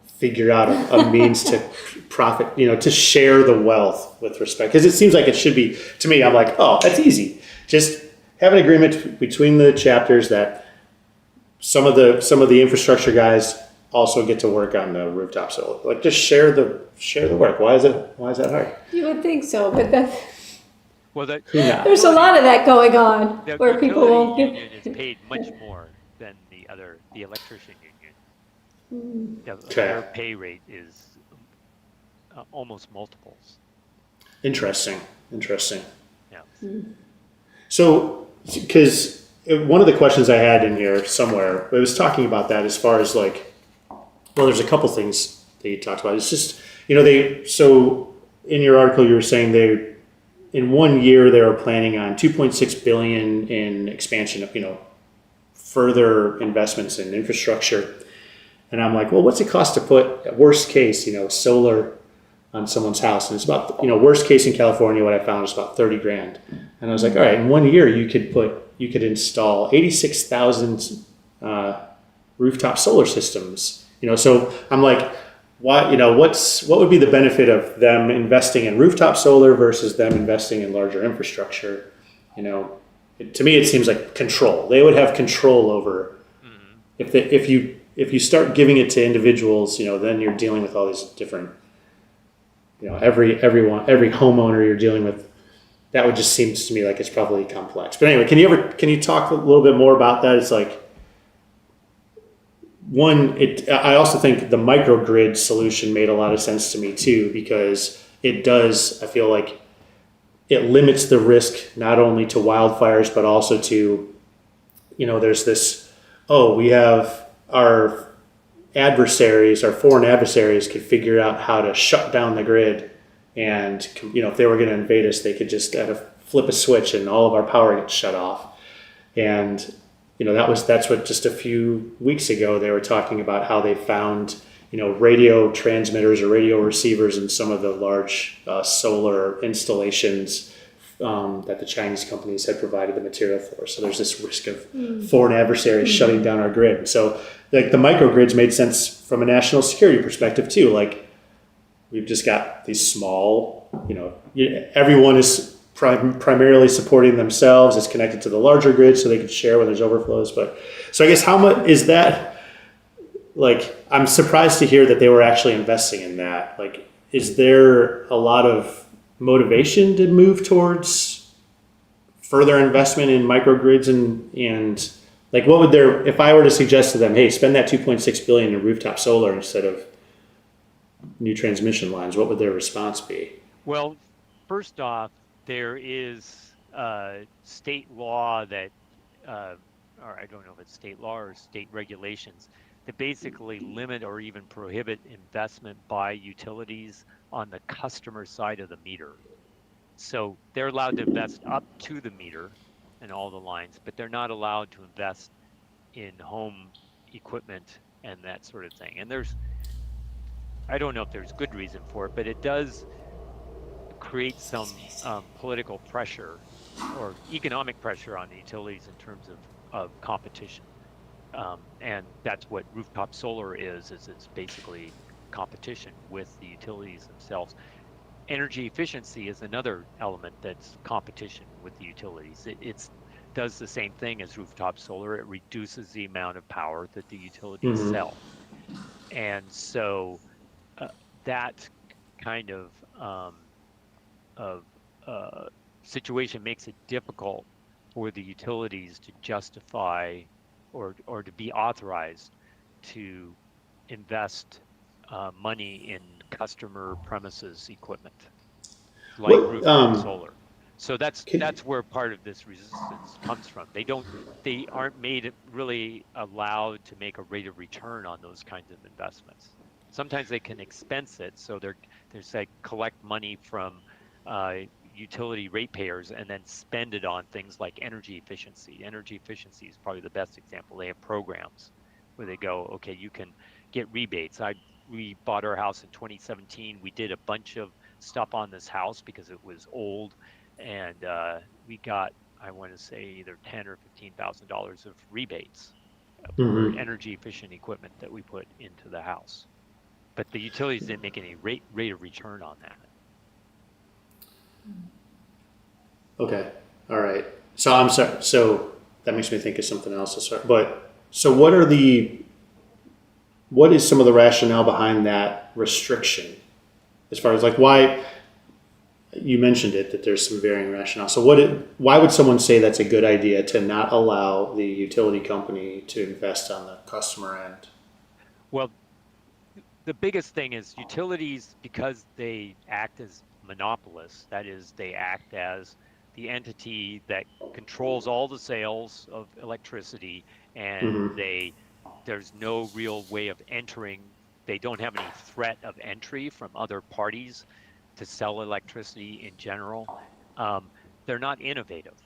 figure out a means to profit, to share the wealth with respect? Because it seems like it should be, to me, I'm like, oh, that's easy. Just have an agreement between the chapters that some of the infrastructure guys also get to work on the rooftop solar. Like just share the work. Why is that hard? You would think so, but Well, there's a lot of that going on the where people utility won't give. union is paid much more than the electrician union. Their pay rate is almost multiples. Interesting. Yeah. So, because one of the questions I had in here somewhere, it was talking about that as far as like, well, there's a couple things that you talked about. It's just, so in your article, you were saying in 1 year, they were planning on 2.6 billion in expansion of, further investments in infrastructure. And I'm like, well, what's it cost to put, at worst case, solar on someone's house? And it's about, worst case in California, what I found is about 30 grand. And I was like, all right, in 1 year, you could install 86,000 rooftop solar systems. So I'm like, why? What would be the benefit of them investing in rooftop solar versus them investing in larger infrastructure? To me, it seems like control. They would have control over if you start giving it to individuals. Then you're dealing with all these different. Every homeowner you're dealing with. That would just seems to me like it's probably complex. But anyway, can you talk a little bit more about that? It's like. I also think the microgrid solution made a lot of sense to me too, because it does, I feel like it limits the risk not only to wildfires, but also to, there's this, we have our foreign adversaries could figure out how to shut down the grid. And, if they were going to invade us, they could just flip a switch and all of our power gets shut off. And, that's what just a few weeks ago they were talking about how they found, radio transmitters or radio receivers in some of the large solar installations that the Chinese companies had provided the material for. So there's this risk of foreign adversaries shutting down our grid. So like the microgrids made sense from a national security perspective too. Like we've just got these small, everyone is primarily supporting themselves, is connected to the larger grid so they can share when there's overflows. But so I guess how much is that? Like, I'm surprised to hear that they were actually investing in that. Like, is there a lot of motivation to move towards further investment in microgrids and like what would if I were to suggest to them, hey, spend that 2.6 billion in rooftop solar instead of new transmission lines, what would their response be? Well, first off, there is state law that, or I don't know if it's state law or state regulations that basically limit or even prohibit investment by utilities on the customer side of the meter. So they're allowed to invest up to the meter and all the lines, but they're not allowed to invest in home equipment and that sort of thing. And I don't know if there's good reason for it, but it does create some political pressure or economic pressure on the utilities in terms of competition. And that's what rooftop solar is it's basically competition with the utilities themselves. Energy efficiency is another element that's competition with the utilities. It does the same thing as rooftop solar. It reduces the amount of power that the utilities Mm-hmm. sell. And so uh, that kind of situation makes it difficult for the utilities to justify or to be authorized to invest money in customer premises equipment like What rooftop solar. So could that's where part of this resistance comes from. They aren't made really allowed to make a rate of return on those kinds of investments. Sometimes they can expense it, so they're say collect money from utility ratepayers and then spend it on things like energy efficiency. Energy efficiency is probably the best example. They have programs where they go, okay, you can get rebates. We bought our house in 2017. We did a bunch of stuff on this house because it was old, and we got, I want to say, either $10,000 or $15,000 of rebates for mm-hmm. energy efficient equipment that we put into the house. But the utilities didn't make any rate of return on that. Okay. All right. So I'm sorry. So that makes me think of something else. But so what is some of the rationale behind that restriction? As far as like why you mentioned it, that there's some varying rationale. So why would someone say that's a good idea to not allow the utility company to invest on the customer end? Well, the biggest thing is utilities, because they act as monopolists, that is, they act as the entity that controls all the sales of electricity, and Mm-hmm. there's no real way of entering. They don't have any threat of entry from other parties to sell electricity in general. Um, they're not innovative.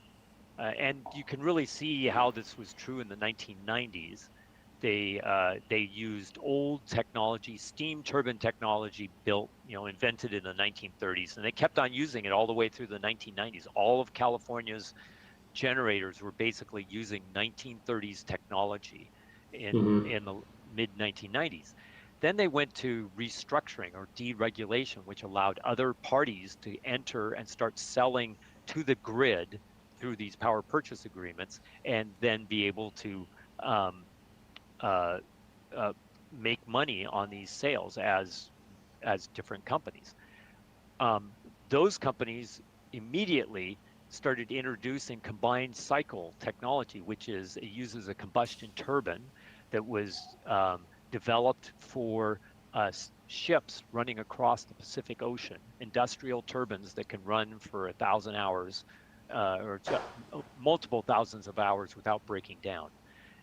And you can really see how this was true in the 1990s. They used old technology, steam turbine technology built, invented in the 1930s, and they kept on using it all the way through the 1990s. All of California's generators were basically using 1930s technology Mm-hmm. in the mid 1990s. Then they went to restructuring or deregulation, which allowed other parties to enter and start selling to the grid through these power purchase agreements, and then be able to um, uh, uh, make money on these sales as different companies. Um, those companies immediately started introducing combined cycle technology, which is it uses a combustion turbine that was developed for ships running across the Pacific Ocean, industrial turbines that can run for 1,000 hours multiple thousands of hours without breaking down.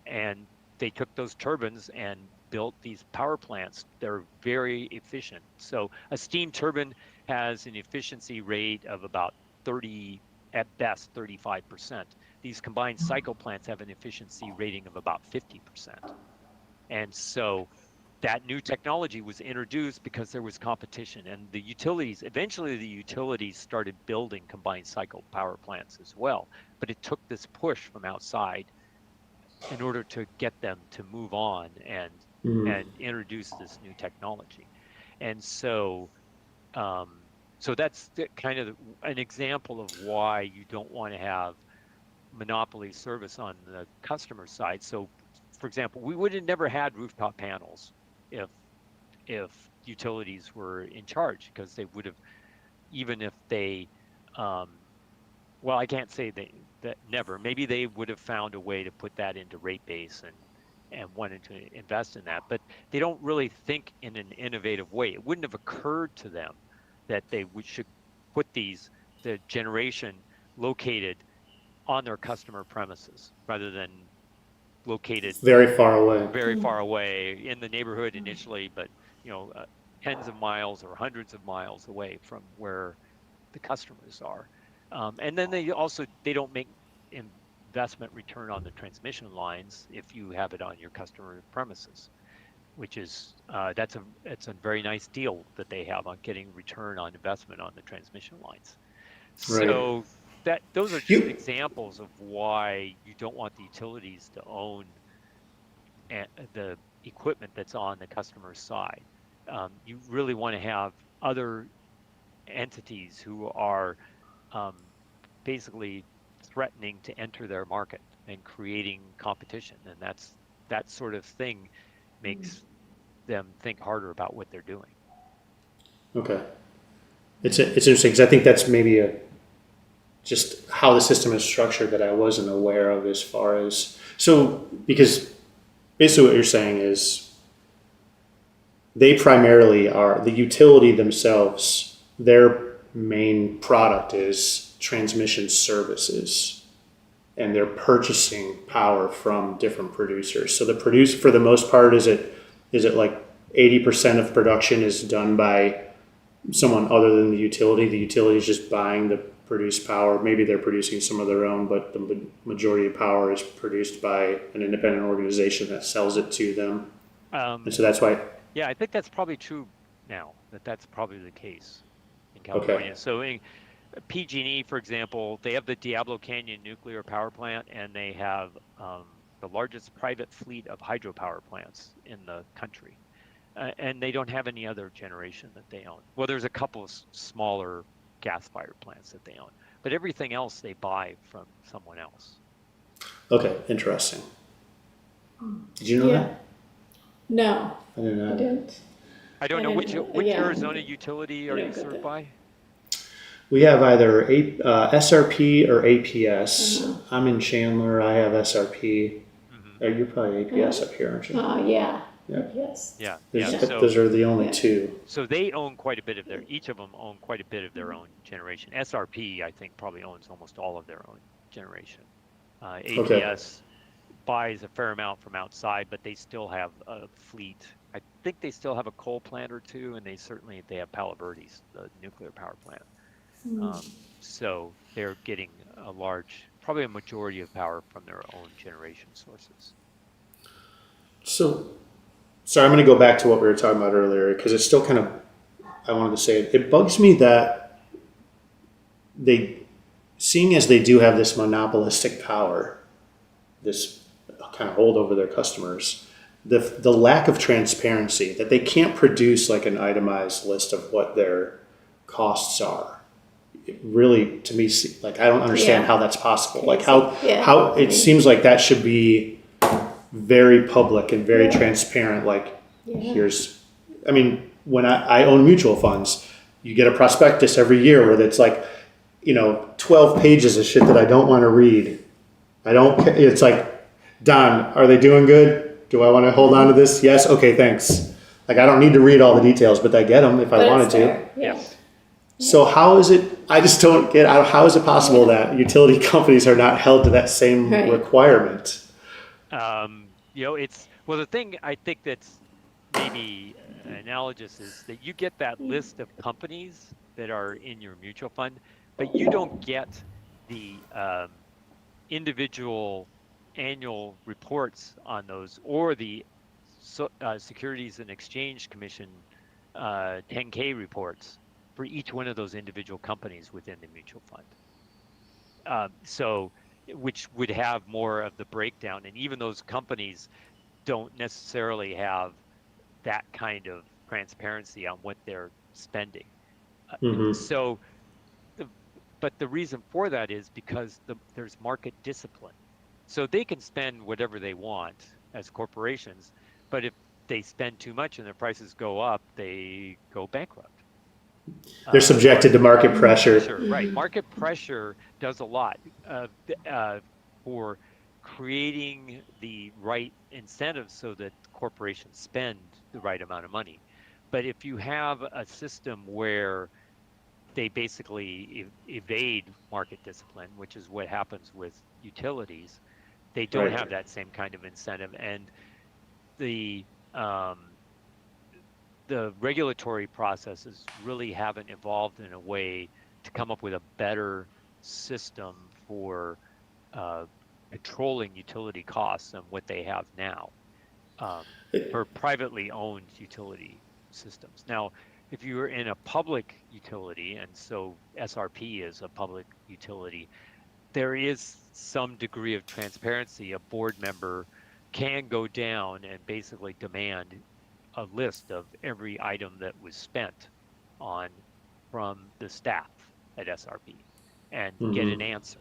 And they took those turbines and built these power plants. They're very efficient. So a steam turbine has an efficiency rate of about 30, at best 35%. These combined cycle plants have an efficiency rating of about 50%. And so that new technology was introduced because there was competition, and eventually the utilities started building combined cycle power plants as well. But it took this push from outside in order to get them to move on Mm-hmm. and introduce this new technology. And um, so that's kind of an example of why you don't want to have monopoly service on the customer side. So, for example, we would have never had rooftop panels if utilities were in charge, because they would have, even if they um, well, I can't say that never. Maybe they would have found a way to put that into rate base and wanted to invest in that, but they don't really think in an innovative way. It wouldn't have occurred to them that should put the generation located on their customer premises rather than located Very far away. very far away in the neighborhood initially, but you know, uh, tens of miles or hundreds of miles away from where the customers are. And then they don't make investment return on the transmission lines if you have it on your customer premises, which is it's a very nice deal that they have on getting return on investment on the transmission lines. Right. So that those are just You examples of why you don't want the utilities to own the equipment that's on the customer side. You really want to have other entities who are um, basically threatening to enter their market and creating competition, and that sort of thing makes them think harder about what they're doing. okay? It's interesting because I think that's maybe a just how the system is structured that I wasn't aware of as far as so because basically what you're saying is they primarily are the utility themselves. Their main product is transmission services, and they're purchasing power from different producers. So the produce for the most part is it like 80% of production is done by someone other than the utility. The utility is just buying the produced power. Maybe they're producing some of their own, but the majority of power is produced by an independent organization that sells it to them. And Um, so that's why, yeah, I think that's probably true now. That's probably the case in okay, California. So in PG&E, for example, they have the Diablo Canyon nuclear power plant, and they have the largest private fleet of hydropower plants in the country. And they don't have any other generation that they own. Well, there's a couple of smaller gas-fired plants that they own, but everything else they buy from someone else. okay, interesting. Did you know Yeah. that? No, I didn't I know that. didn't. I don't I know didn't. which Yeah, Arizona utility I are you don't get served that. by? We have either SRP or APS. Uh-huh. I'm in Chandler. I have SRP. Hmm. You're probably APS up here, aren't you? Yeah. Yeah. Yes. Yeah, There's, yeah. Yeah. So those are the only Yeah. two. so they own quite a bit of their. Each of them own quite a bit of their own generation. SRP, I think, probably owns almost all of their own generation. Okay. APS buys a fair amount from outside, but they still have a fleet. I think they still have a coal plant or two, and they have Palo Verde's, the nuclear power plant. So they're getting a large, probably a majority of power from their own generation sources. So, sorry, I'm going to go back to what we were talking about earlier because it's still kind of, I wanted to say it. It bugs me that they, seeing as they do have this monopolistic power, this kind of hold over their customers, the lack of transparency that they can't produce like an itemized list of what their costs are. It really, to me, like I don't understand Yeah. how that's possible. Like Crazy. Yeah. how it seems like that should be very public and very Yeah. transparent. Like Yeah. here's, I mean, when I own mutual funds, you get a prospectus every year where it's like, 12 pages of shit that I don't want to read. I don't, it's like, Don, are they doing good? Do I want to hold on to this? Yes. Okay, thanks. Like, I don't need to read all the details, but I get them if I But wanted it's to. there. Yeah. Yes. So how is it, I just don't get, how is it possible that utility companies are not held to that same Right. requirement? It's well, the thing I think that's maybe analogous is that you get that list of companies that are in your mutual fund, but you don't get the individual annual reports on those or the Securities and Exchange Commission 10K reports for each one of those individual companies within the mutual fund. So, which would have more of the breakdown, and even those companies don't necessarily have that kind of transparency on what they're spending. Uh, Mm-hmm. so, the, but the reason for that is because there's market discipline. So they can spend whatever they want as corporations, but if they spend too much and their prices go up, they go bankrupt. They're Or subjected to market pressure. pressure, right? Market pressure does a lot for creating the right incentives so that corporations spend the right amount of money. But if you have a system where they basically evade market discipline, which is what happens with utilities, they don't Right. have that same kind of incentive, and the um, the regulatory processes really haven't evolved in a way to come up with a better system for uh, controlling utility costs than what they have now for privately owned utility systems. Now, if you're in a public utility, and so SRP is a public utility, there is some degree of transparency. A board member can go down and basically demand a list of every item that was spent on from the staff at SRP and get an answer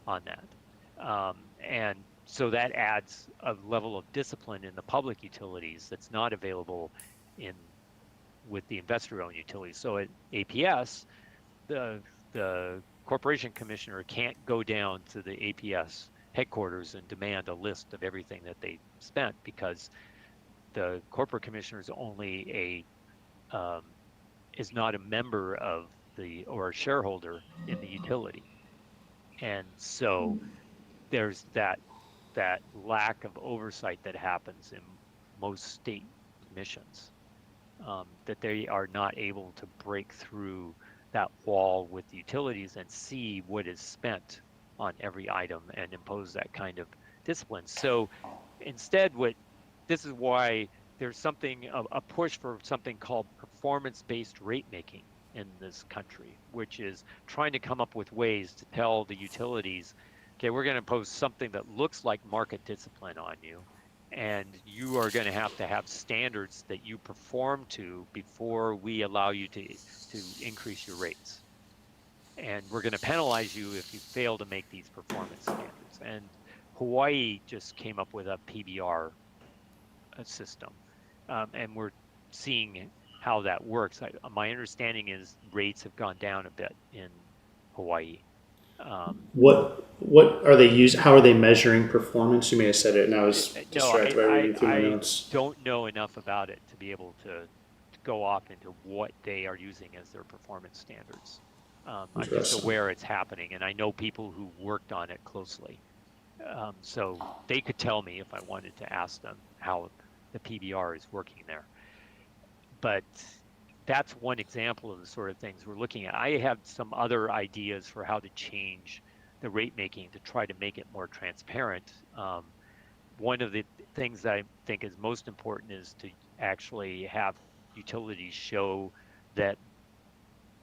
on that. And so that adds a level of discipline in the public utilities that's not available in with the investor-owned utilities. So at APS, the corporation commissioner can't go down to the APS headquarters and demand a list of everything that they spent, because the corporate commissioner is only is not a member of or a shareholder in the utility. And so there's that lack of oversight that happens in most state commissions, that they are not able to break through that wall with the utilities and see what is spent on every item and impose that kind of discipline. So instead, this is why there's a push for something called performance-based rate making in this country, which is trying to come up with ways to tell the utilities, okay, we're going to impose something that looks like market discipline on you, and you are going to have standards that you perform to before we allow you to increase your rates. And we're going to penalize you if you fail to make these performance standards. And Hawaii just came up with a PBR system, and we're seeing how that works. My understanding is rates have gone down a bit in Hawaii. What are they using? How are they measuring performance? You may have said it, and I was distracted by reading through my notes. I don't know enough about it to be able to go off into what they are using as their performance standards. I'm just aware it's happening, and I know people who worked on it closely. So they could tell me if I wanted to ask them how the PBR is working there. But that's one example of the sort of things we're looking at. I have some other ideas for how to change the rate making to try to make it more transparent. One of the things that I think is most important is to actually have utilities show that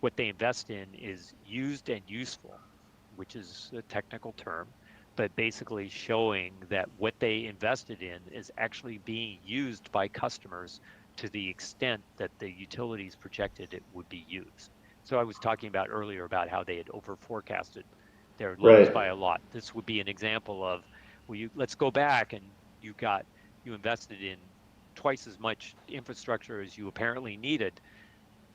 what they invest in is used and useful, which is a technical term, but basically showing that what they invested in is actually being used by customers to the extent that the utilities projected it would be used. So I was talking about earlier about how they had over forecasted their loads by a lot. This would be an example of, let's go back and you invested in twice as much infrastructure as you apparently needed.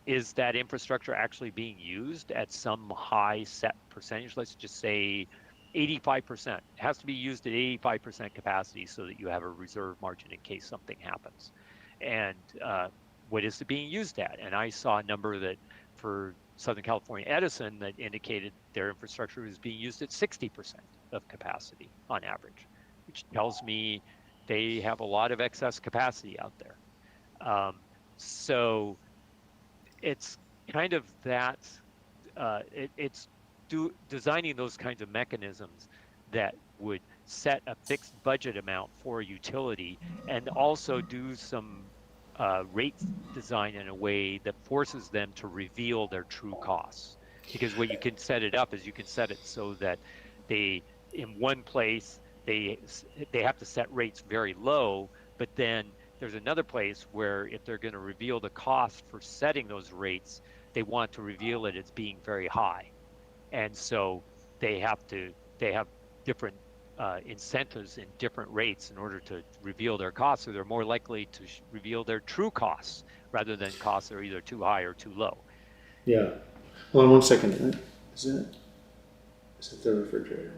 Is that infrastructure actually being used at some high set percentage? Let's just say 85%. It has to be used at 85% capacity so that you have a reserve margin in case something happens. And what is it being used at? And I saw a number that for Southern California Edison that indicated their infrastructure was being used at 60% of capacity on average, which tells me they have a lot of excess capacity out there. So it's kind of that, it's designing those kinds of mechanisms that would set a fixed budget amount for a utility and also do some rate design in a way that forces them to reveal their true costs. Because what you can set it up is you can set it so that in one place, they have to set rates very low, but then there's another place where if they're going to reveal the cost for setting those rates, they want to reveal it as being very high. And so they have different incentives in different rates in order to reveal their costs, so they're more likely to reveal their true costs rather than costs that are either too high or too low. Yeah. Hold on 1 second. Is it the refrigerator?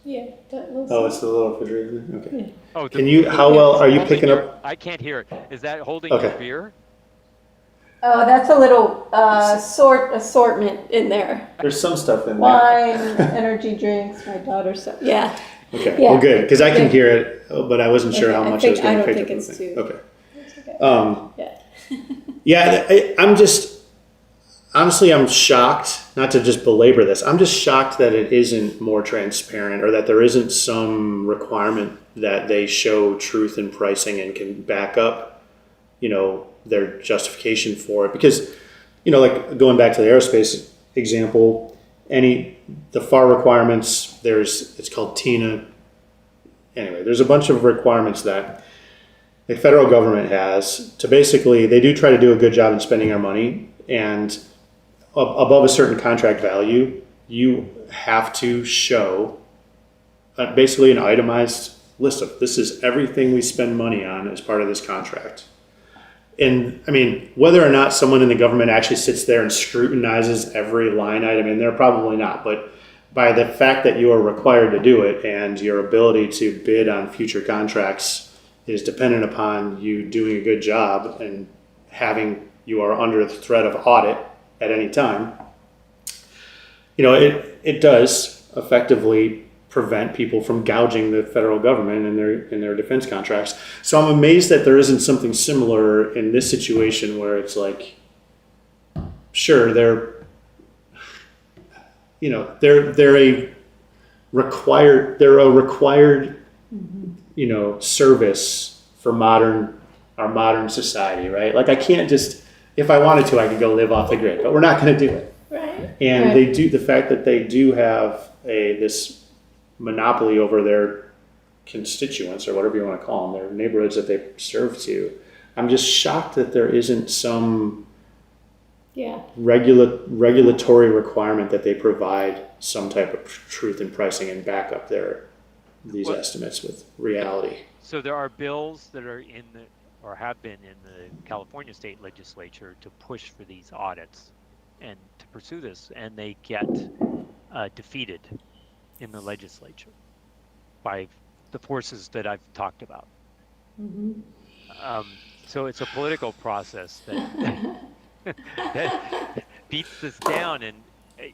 Yeah, that was. Oh, it's the little refrigerator. Okay. Yeah. Oh, how well are you picking up? I can't hear it. Is that holding your beer? Oh, that's a little assortment in there. There's some stuff in there. Wine, energy drinks, my daughter's stuff. Yeah. Okay. Yeah. Well, good, because I can hear it, but I wasn't sure how much I was going to pick up. It's too. Okay. It's okay. Yeah. I'm just. honestly, I'm shocked, not to just belabor this, I'm just shocked that it isn't more transparent, or that there isn't some requirement that they show truth in pricing and can back up, their justification for it. Because, like going back to the aerospace example, the FAR requirements, it's called TINA. Anyway, there's a bunch of requirements that the federal government has to basically, they do try to do a good job in spending our money, and above a certain contract value, you have to show basically an itemized list of, this is everything we spend money on as part of this contract. And I mean, whether or not someone in the government actually sits there and scrutinizes every line item in there, probably not. But by the fact that you are required to do it, and your ability to bid on future contracts is dependent upon you doing a good job and you are under the threat of audit at any time, it does effectively prevent people from gouging the federal government in their defense contracts. So I'm amazed that there isn't something similar in this situation, where it's like, sure, they're a required service for our modern society, right? Like, I can't just, if I wanted to, I could go live off the grid, but we're not going to do it. Right. And the fact that they do have this monopoly over their constituents, or whatever you want to call them, their neighborhoods that they serve to. I'm just shocked that there isn't some regulatory requirement that they provide some type of truth in pricing and back up these estimates with reality. So there are bills that are or have been in the California state legislature to push for these audits and to pursue this, and they get defeated in the legislature by the forces that I've talked about. So it's a political process that beats this down, and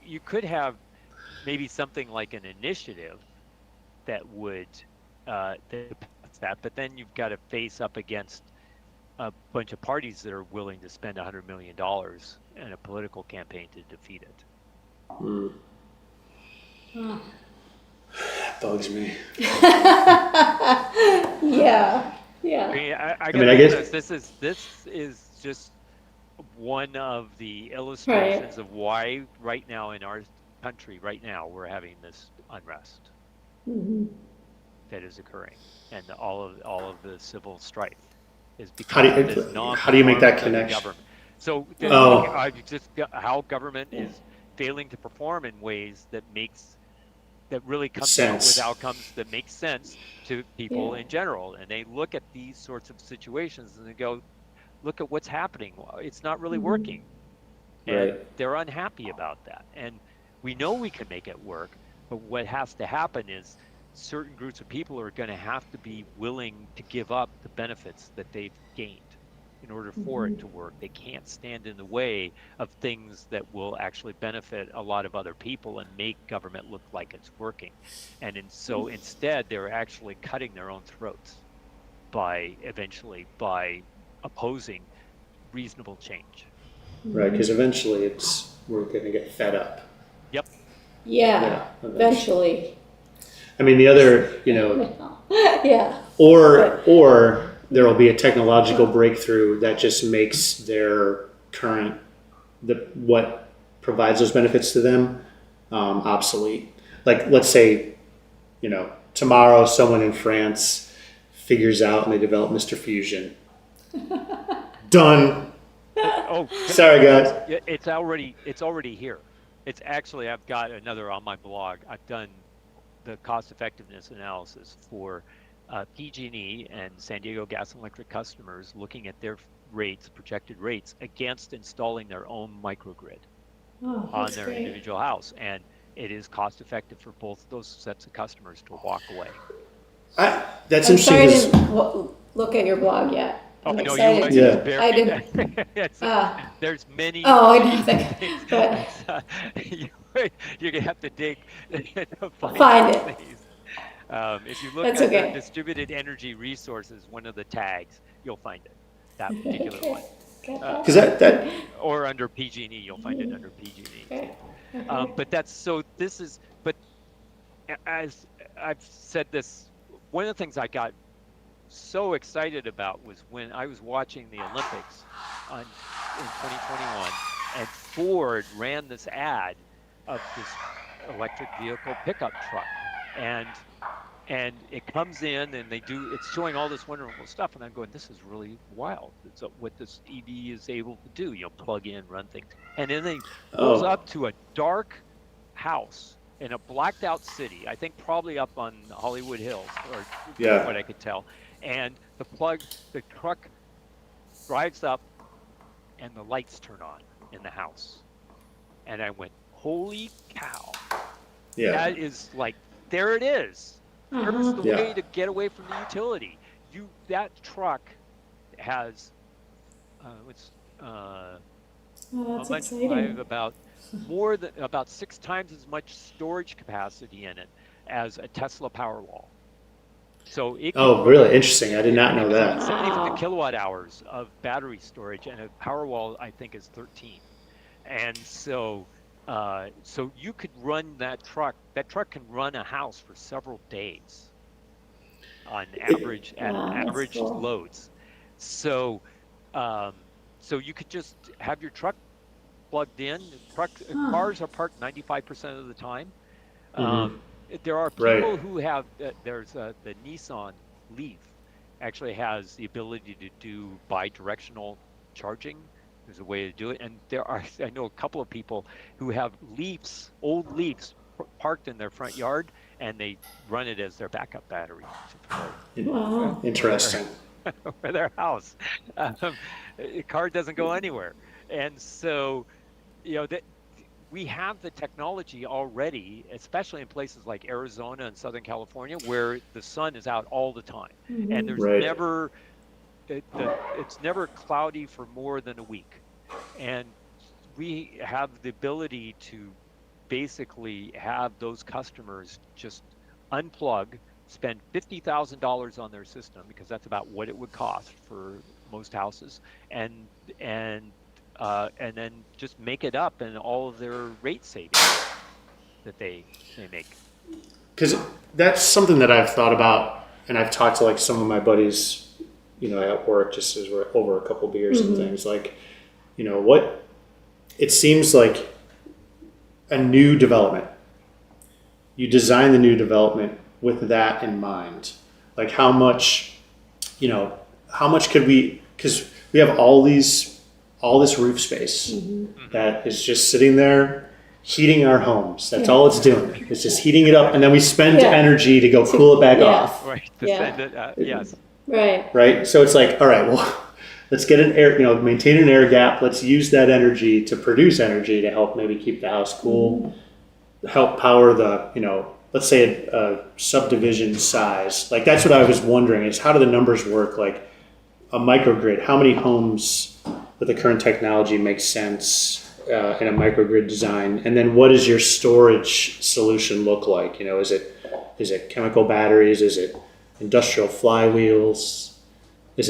you could have maybe something like an initiative that would pass that, but then you've got to face up against a bunch of parties that are willing to spend $100 million in a political campaign to defeat it. That bugs me. Yeah. I guess this is just one of the illustrations of why right now in our country, we're having this unrest that is occurring, and all of the civil strife is because of this how do you make that connection? Government. So how government is failing to perform in ways that really comes out with outcomes that make sense to people in general. And they look at these sorts of situations and they go, look at what's happening. It's not really working. And they're unhappy about that. And we know we can make it work, but what has to happen is certain groups of people are going to have to be willing to give up the benefits that they've gained in order for it to work. They can't stand in the way of things that will actually benefit a lot of other people and make government look like it's working. And so instead, they're actually cutting their own throats by opposing reasonable change. Right, because eventually we're going to get fed up. Yep. Yeah, eventually. I mean, the other, or there will be a technological breakthrough that just makes their current, what provides those benefits to them, obsolete. Like, let's say, tomorrow someone in France figures out and they develop Mr. Fusion. Done. Sorry, guys. It's already here. It's actually, I've got another on my blog. I've done the cost effectiveness analysis for PG&E and San Diego Gas and Electric customers, looking at their projected rates against installing their own microgrid on their individual house. And it is cost effective for both those sets of customers to walk away. That's I'm interesting. sorry I didn't look at your blog yet. I'm excited. I didn't. There's many. Oh, I know that. You're gonna have to dig to find it. If you look at the distributed energy resources, one of the tags, you'll find it. That particular one. Get that? Because that or under PG&E, you'll find it under PG&E too. Okay. Okay. But that's so. This is. But as I've said this, one of the things I got so excited about was when I was watching the Olympics in 2021, and Ford ran this ad of this electric vehicle pickup truck, and it comes in and it's showing all this wonderful stuff, and I'm going, this is really wild. It's what this EV is able to do, plug in, run things, and then they pulls oh up to a dark house in a blacked out city, I think probably up on Hollywood Hills, or yeah. what I could tell. And the truck drives up and the lights turn on in the house. And I went, holy cow. Yeah. That is like, there it is. There's the Yeah. way to get away from the utility. That truck has, Oh, how that's much? I exciting. have about 6 times as much storage capacity in it as a Tesla Powerwall. So it can Oh, really interesting. I did not know that. 75 Wow. kilowatt hours of battery storage, and a Powerwall I think is 13. And so you could run that truck. That truck can run a house for several days on average at Wow, that's average cool. loads. So so you could just have your truck plugged in. Cars are parked 95% of the time. Mhm. There are Right. people who have, there's the Nissan Leaf actually has the ability to do bi-directional charging. There's a way to do it. And I know a couple of people who have old Leafs parked in their front yard, and they run it as their backup battery Wow. for their Interesting. for their house. The car doesn't go anywhere. And so, that we have the technology already, especially in places like Arizona and Southern California, where the sun is out all the time, and there's Right. never it's never cloudy for more than a week, and we have the ability to basically have those customers just unplug, spend $50,000 on their system, because that's about what it would cost for most houses, and and then just make it up in all of their rate savings that they make. Because that's something that I've thought about, and I've talked to like some of my buddies, at work, just as we're over a couple beers and things. Like, what it seems like a new development. You design the new development with that in mind. Like how much could we? Because we have all this roof space that is just sitting there heating our homes. That's all it's doing. It's just heating it up, and then we spend Yeah. energy to go cool it back Yeah. off. Right. To Yeah. send it, yes. Right. Right? So it's like, all right, well, let's get maintain an air gap. Let's use that energy to produce energy to help maybe keep the house cool, help power let's say a subdivision size. Like that's what I was wondering is how do the numbers work? Like a microgrid, how many homes with the current technology make sense in a microgrid design? And then what does your storage solution look like? Is it chemical batteries? Is it industrial flywheels?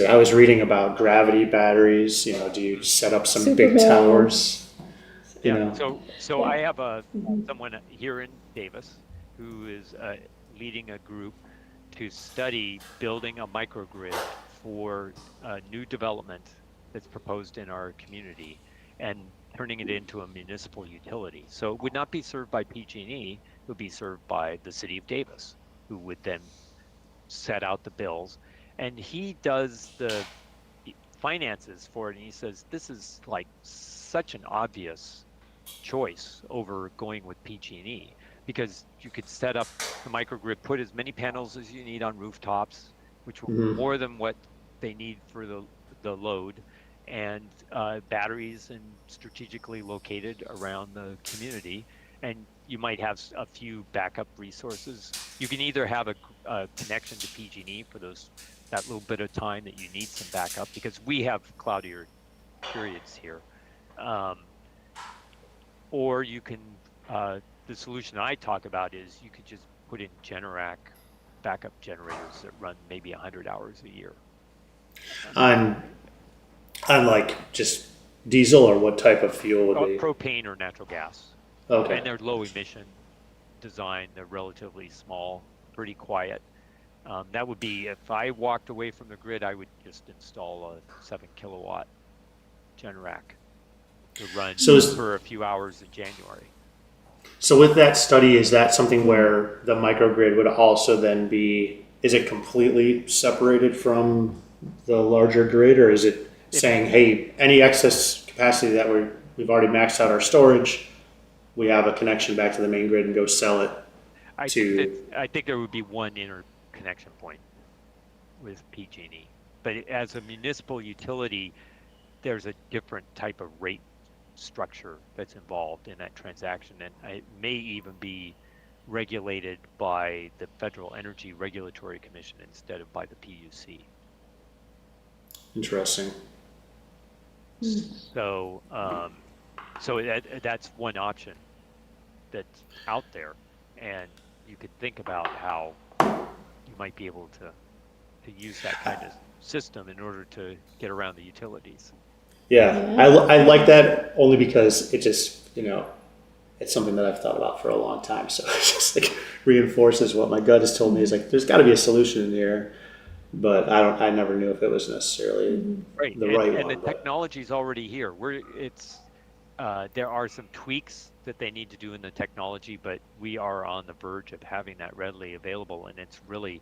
I was reading about gravity batteries. Do you set up some big Superman. towers? Yeah. So Yeah. I have someone here in Davis who is leading a group to study building a microgrid for new development that's proposed in our community and turning it into a municipal utility. So it would not be served by PG&E, it would be served by the city of Davis, who would then set out the bills. And he does the finances for it, and he says this is like such an obvious choice over going with PG&E, because you could set up the microgrid, put as many panels as you need on rooftops, which will more than what they need for the load, and batteries and strategically located around the community. And you might have a few backup resources. You can either have a connection to PG&E for that little bit of time that you need some backup, because we have cloudier periods here. Or you can, the solution I talk about is you could just put in Generac backup generators that run maybe 100 hours a year. I'm On like just diesel, or what type of fuel would be? Propane or natural gas. Okay. And they're low emission design. They're relatively small, pretty quiet. That would be, if I walked away from the grid, I would just install a 7 kilowatt Generac to run So for a few hours in January. so with that study, is that something where the microgrid would also then be, is it completely separated from the larger grid, or is it saying, hey, any excess capacity that we've already maxed out our storage, we have a connection back to the main grid and go sell it to? I think there would be one interconnection point with PG&E, but as a municipal utility, there's a different type of rate structure that's involved in that transaction, and it may even be regulated by the Federal Energy Regulatory Commission instead of by the PUC. Interesting. So, that's one option that's out there, and you could think about how you might be able to use that kind of system in order to get around the utilities. Yeah, I like that only because it just, it's something that I've thought about for a long time. So it just like reinforces what my gut has told me, is like, there's got to be a solution in here, but I never knew if it was necessarily the right one. And the technology is already here. There are some tweaks that they need to do in the technology, but we are on the verge of having that readily available, and it's really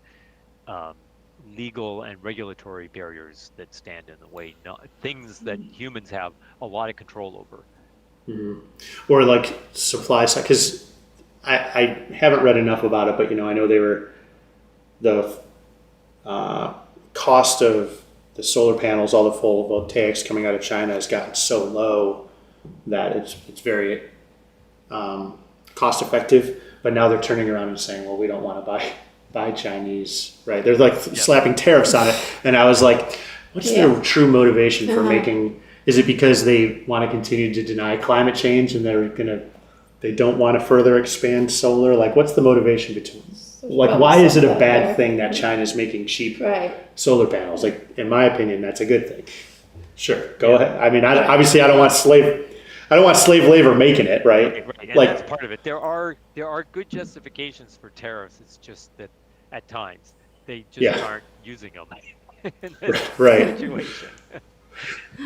legal and regulatory barriers that stand in the way, not things that humans have a lot of control over. Or like supply side, because I haven't read enough about it, but I know the cost of the solar panels, all the photovoltaics coming out of China has gotten so low that it's very cost effective. But now they're turning around and saying, well, we don't want to buy Chinese, right? They're like slapping tariffs on it. And I was like, what's their true motivation for making? Is it because they want to continue to deny climate change and they don't want to further expand solar? Like, what's the motivation between? Like, why is it a bad thing that China's making cheap solar panels? Like, in my opinion, that's a good thing. Sure, go ahead. I mean, obviously, I don't want slave labor making it, right? And like, that's part of it. There are good justifications for tariffs. It's just that at times they just aren't using them in this situation.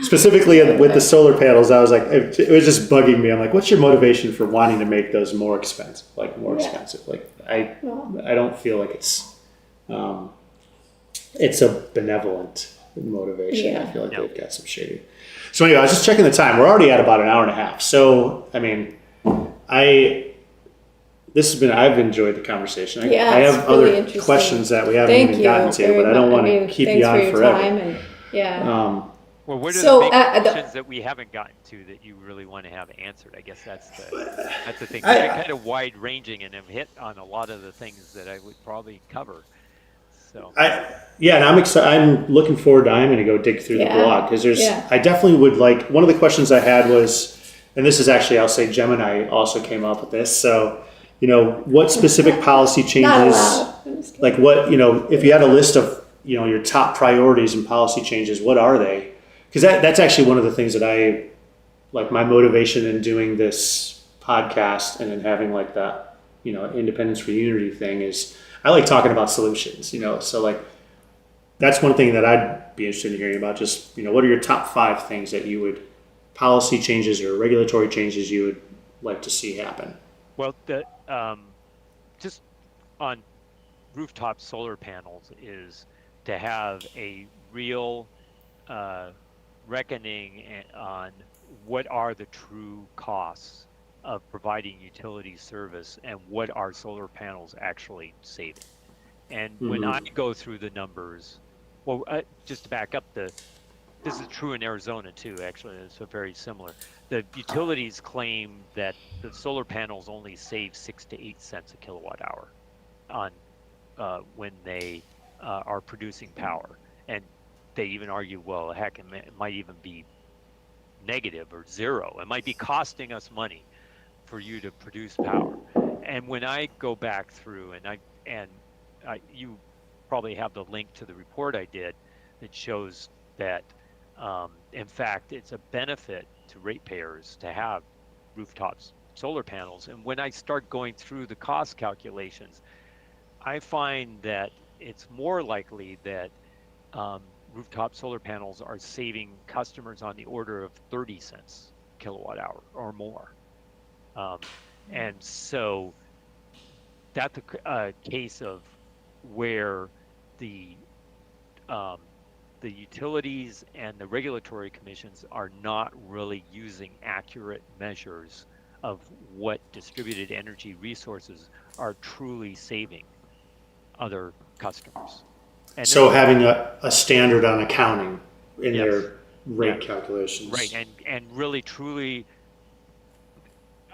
Specifically with the solar panels, I was like, it was just bugging me. I'm like, what's your motivation for wanting to make those more expensive? Like, more expensive? Like, I don't feel like it's a benevolent motivation. I feel like they've got some shady. So anyway, I was just checking the time. We're already at about an hour and a half. So, I mean, I've enjoyed the conversation. I have other questions that we haven't even gotten to, but I don't want to keep you on forever. Well, what are the big questions that we haven't gotten to that you really want to have answered? I guess that's the thing. They're kind of wide ranging and have hit on a lot of the things that I would probably cover. So and I'm excited. I'm looking forward to. I'm going to go dig through the blog, because I definitely would like. One of the questions I had was, and this is actually, I'll say Gemini also came up with this. So, what specific policy changes, like what, if you had a list of, your top priorities and policy changes, what are they? Because that's actually one of the things that I, like, my motivation in doing this podcast and then having like that, Independence for Unity thing is, I like talking about solutions, so like, that's one thing that I'd be interested in hearing about. Just, what are your top 5 things that you would, policy changes or regulatory changes you would like to see happen? Well, just on rooftop solar panels is to have a real reckoning on what are the true costs of providing utility service and what are solar panels actually saving. And when I go through the numbers, well, just to back up, this is true in Arizona too, actually, it's very similar. The utilities claim that the solar panels only save 6 to 8 cents a kilowatt hour on when they are producing power. And they even argue, well, heck, it might even be negative or zero. It might be costing us money for you to produce power. And when I go back through, and you probably have the link to the report I did that shows that In fact, it's a benefit to ratepayers to have rooftops solar panels. And when I start going through the cost calculations, I find that it's more likely that rooftop solar panels are saving customers on the order of 30 cents kilowatt hour or more. Um, and so that's a case of where the um, the utilities and the regulatory commissions are not really using accurate measures of what distributed energy resources are truly saving other customers. And So there's having a standard on accounting in yes, their rate yes, right, calculations. and really truly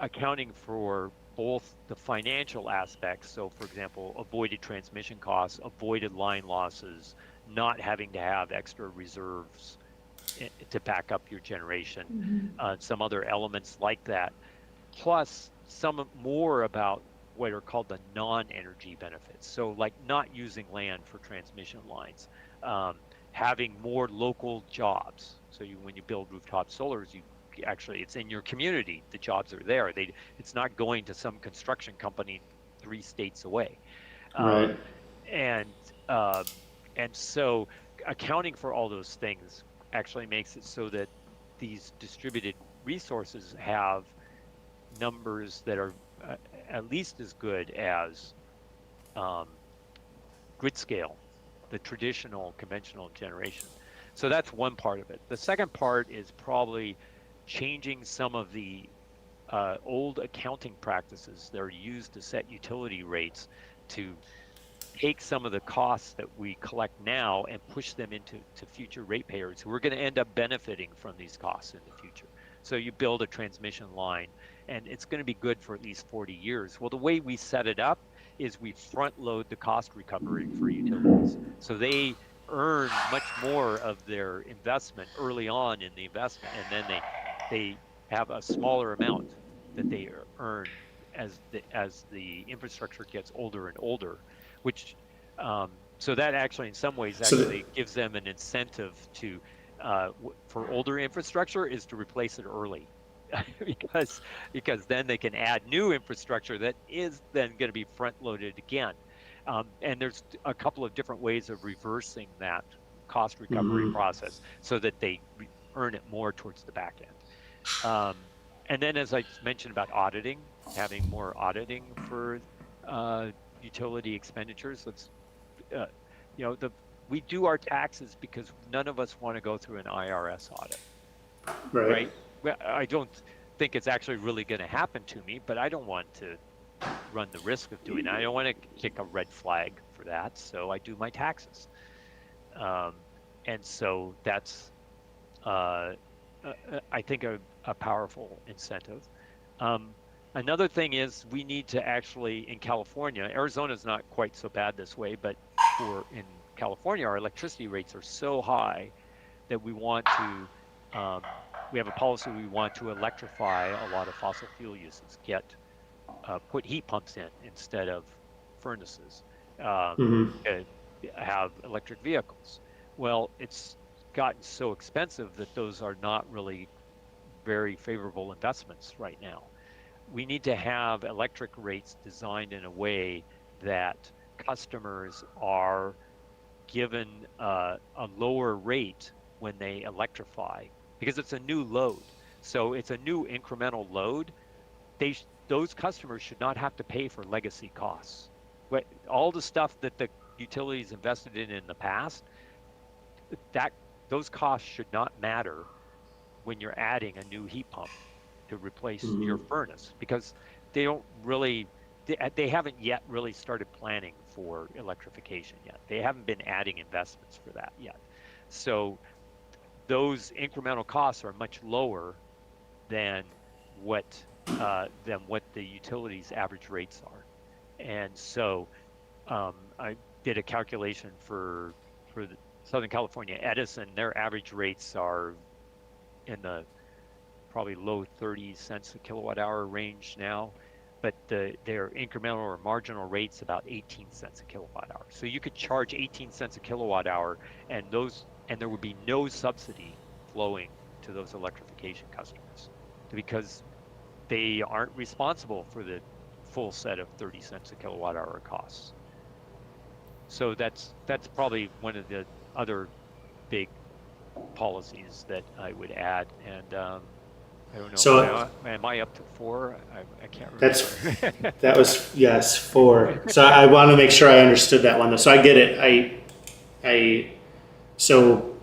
accounting for both the financial aspects. So, for example, avoided transmission costs, avoided line losses, not having to have extra reserves to back up your generation, some other elements like that, plus some more about what are called the non-energy benefits. So, like not using land for transmission lines, having more local jobs. So, when you build rooftop solars, you actually it's in your community. The jobs are there. It's not going to some construction company 3 states away. Right. Um, and um, and so accounting for all those things actually makes it so that these distributed resources have numbers that are at least as good as um, grid scale, the traditional conventional generation. So that's one part of it. The second part is probably changing some of the old accounting practices that are used to set utility rates to take some of the costs that we collect now and push them into future ratepayers who are going to end up benefiting from these costs in the future. So you build a transmission line and it's going to be good for at least 40 years. Well, the way we set it up is we front load the cost recovery for utilities. So they earn much more of their investment early on in the investment, and then they have a smaller amount that they earn as the infrastructure gets older and older, which so that actually in some ways So that, actually gives them an incentive to for older infrastructure is to replace it early because then they can add new infrastructure that is then going to be front loaded again. And there's a couple of different ways of reversing that cost recovery mhm. process so that they earn it more towards the back end. And then, as I mentioned about auditing, having more auditing for uh, utility expenditures. Let's, uh, we do our taxes because none of us want to go through an IRS audit, Right. right? Well, I don't think it's actually really going to happen to me, but I don't want to run the risk of doing that. I don't want to kick a red flag for that, so I do my taxes. Um, and so that's, uh, I think, a powerful incentive. Um, Another thing is we need to actually, in California, Arizona's not quite so bad this way, but in California, our electricity rates are so high that um, we have a policy, we want to electrify a lot of fossil fuel uses, put heat pumps in instead of furnaces, um, Hmm. uh, have electric vehicles. Well, it's gotten so expensive that those are not really very favorable investments right now. We need to have electric rates designed in a way that customers are given a lower rate when they electrify because it's a new load. So it's a new incremental load. Those customers should not have to pay for legacy costs. All the stuff that the utilities invested in the past, that those costs should not matter when you're adding a new heat pump to replace your Hmm. furnace because they don't really they haven't yet really started planning for electrification yet. They haven't been adding investments for that yet. So those incremental costs are much lower than what what the utilities average rates are. And so I did a calculation for the Southern California Edison. Their average rates are in the probably low 30 cents a kilowatt hour range now, but their incremental or marginal rate's about 18 cents a kilowatt hour. So you could charge 18 cents a kilowatt hour and there would be no subsidy flowing to those electrification customers because they aren't responsible for the full set of 30 cents a kilowatt hour costs. So that's probably one of the other big policies that I would add. And I don't know, So am I up to 4? I can't that's remember. that was yes 4. So I want to make sure I understood that one though. So I get it. So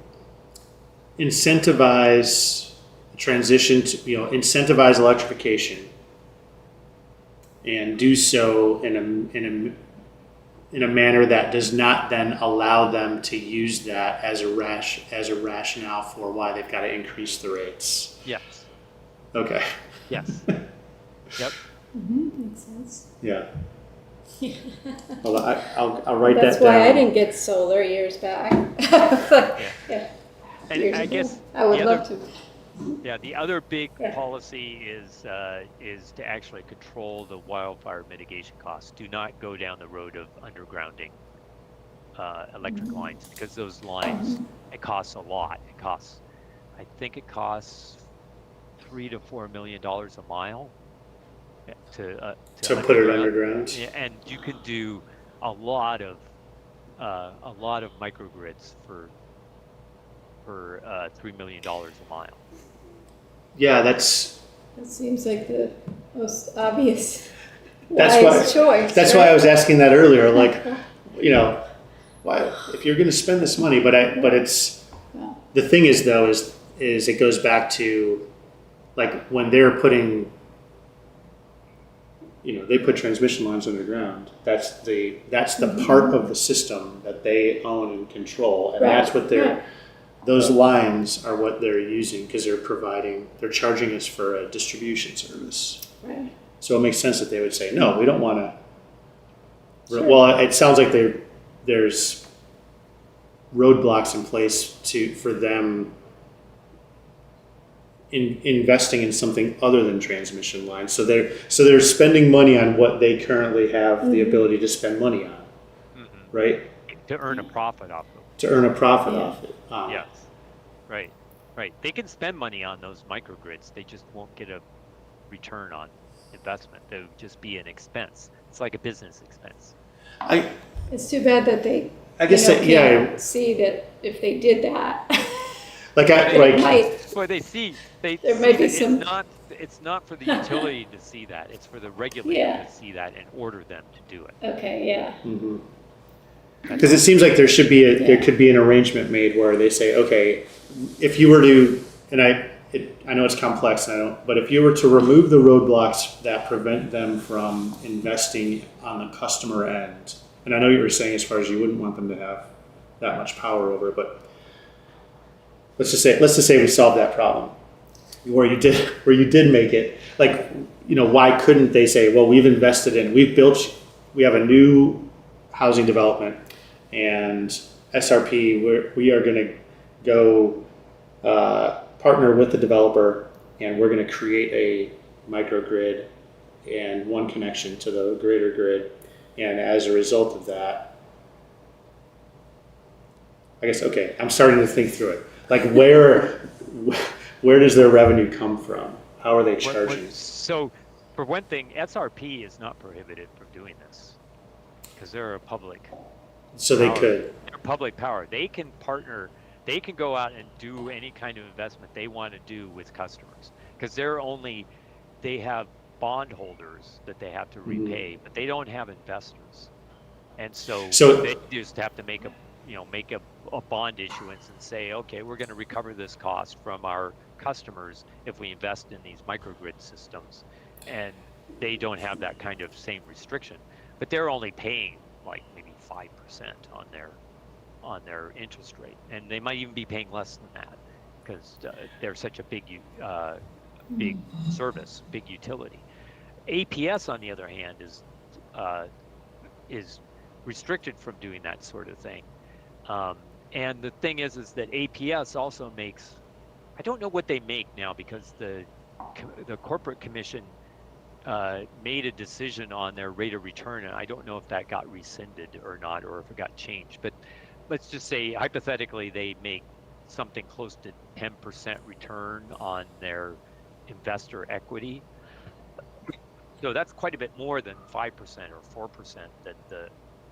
incentivize transition to incentivize electrification and do so in a manner that does not then allow them to use that as a rationale for why they've got to increase the rates. Yes. Okay. Yes. Yep. Makes sense. Yeah. Well, I'll write That's that down. why I didn't get solar years back. Yeah. And Years I ago. guess I would the love other, to. yeah, the other big Yeah. policy is to actually control the wildfire mitigation costs. Do not go down the road of undergrounding electric lines because those lines, it costs a lot. I think it costs $3 to $4 million a mile to put it underground. Yeah, and you can do a lot of microgrids for $3 million a mile. Yeah, that's That seems like the most obvious That's wise choice. that's right? why I was asking that earlier. Like, why if you're going to spend this money, but it's Yeah. the thing is though is it goes back to like when they're putting they put transmission lines underground. That's the part of the system that they own and control, and Right. that's what those lines are what they're using because they're charging us for a distribution service. Right. So it makes sense that they would say, no, we don't want to. Sure. Well, it sounds like there's roadblocks in place for them investing in something other than transmission lines. So they're spending money on what they currently have the ability to spend money on, right? To earn a profit off of. To earn a profit Yeah. off it. Yes. Right. They can spend money on those microgrids. They just won't get a return on investment. They would just be an expense. It's like a business expense. It's too bad that they I guess can't see that if they did that. it might. Well, there might be it's some- it's not for the utility to see that. It's for the regulator Yeah. to see that and order them to do it. Okay, yeah. Because it seems like there could be an arrangement made where they say, okay, if you were to, and I know it's complex, but if you were to remove the roadblocks that prevent them from investing on the customer end, and I know you were saying as far as you wouldn't want them to have that much power over it, but let's just say we solved that problem where you did make it, like, why couldn't they say, well, we have a new housing development and SRP, we are going to go partner with the developer and we're going to create a microgrid and one connection to the greater grid. And as a result of that, I guess, okay, I'm starting to think through it. Like where does their revenue come from? How are they charging? So for one thing, SRP is not prohibited from doing this because they're a public. So they could. They're public power. They can partner. They can go out and do any kind of investment they want to do with customers because they have bondholders that they have to repay, but they don't have investors, and so they just have to make a bond issuance and say, okay, we're going to recover this cost from our customers if we invest in these microgrid systems, and they don't have that kind of same restriction, but they're only paying like maybe 5% on their interest rate, and they might even be paying less than that because they're such a big service, big utility. APS, on the other hand, is restricted from doing that sort of thing. And the thing is that APS also makes, I don't know what they make now because the corporate commission made a decision on their rate of return, and I don't know if that got rescinded or not, or if it got changed. But let's just say hypothetically they make something close to 10% return on their investor equity. So that's quite a bit more than 5% or 4%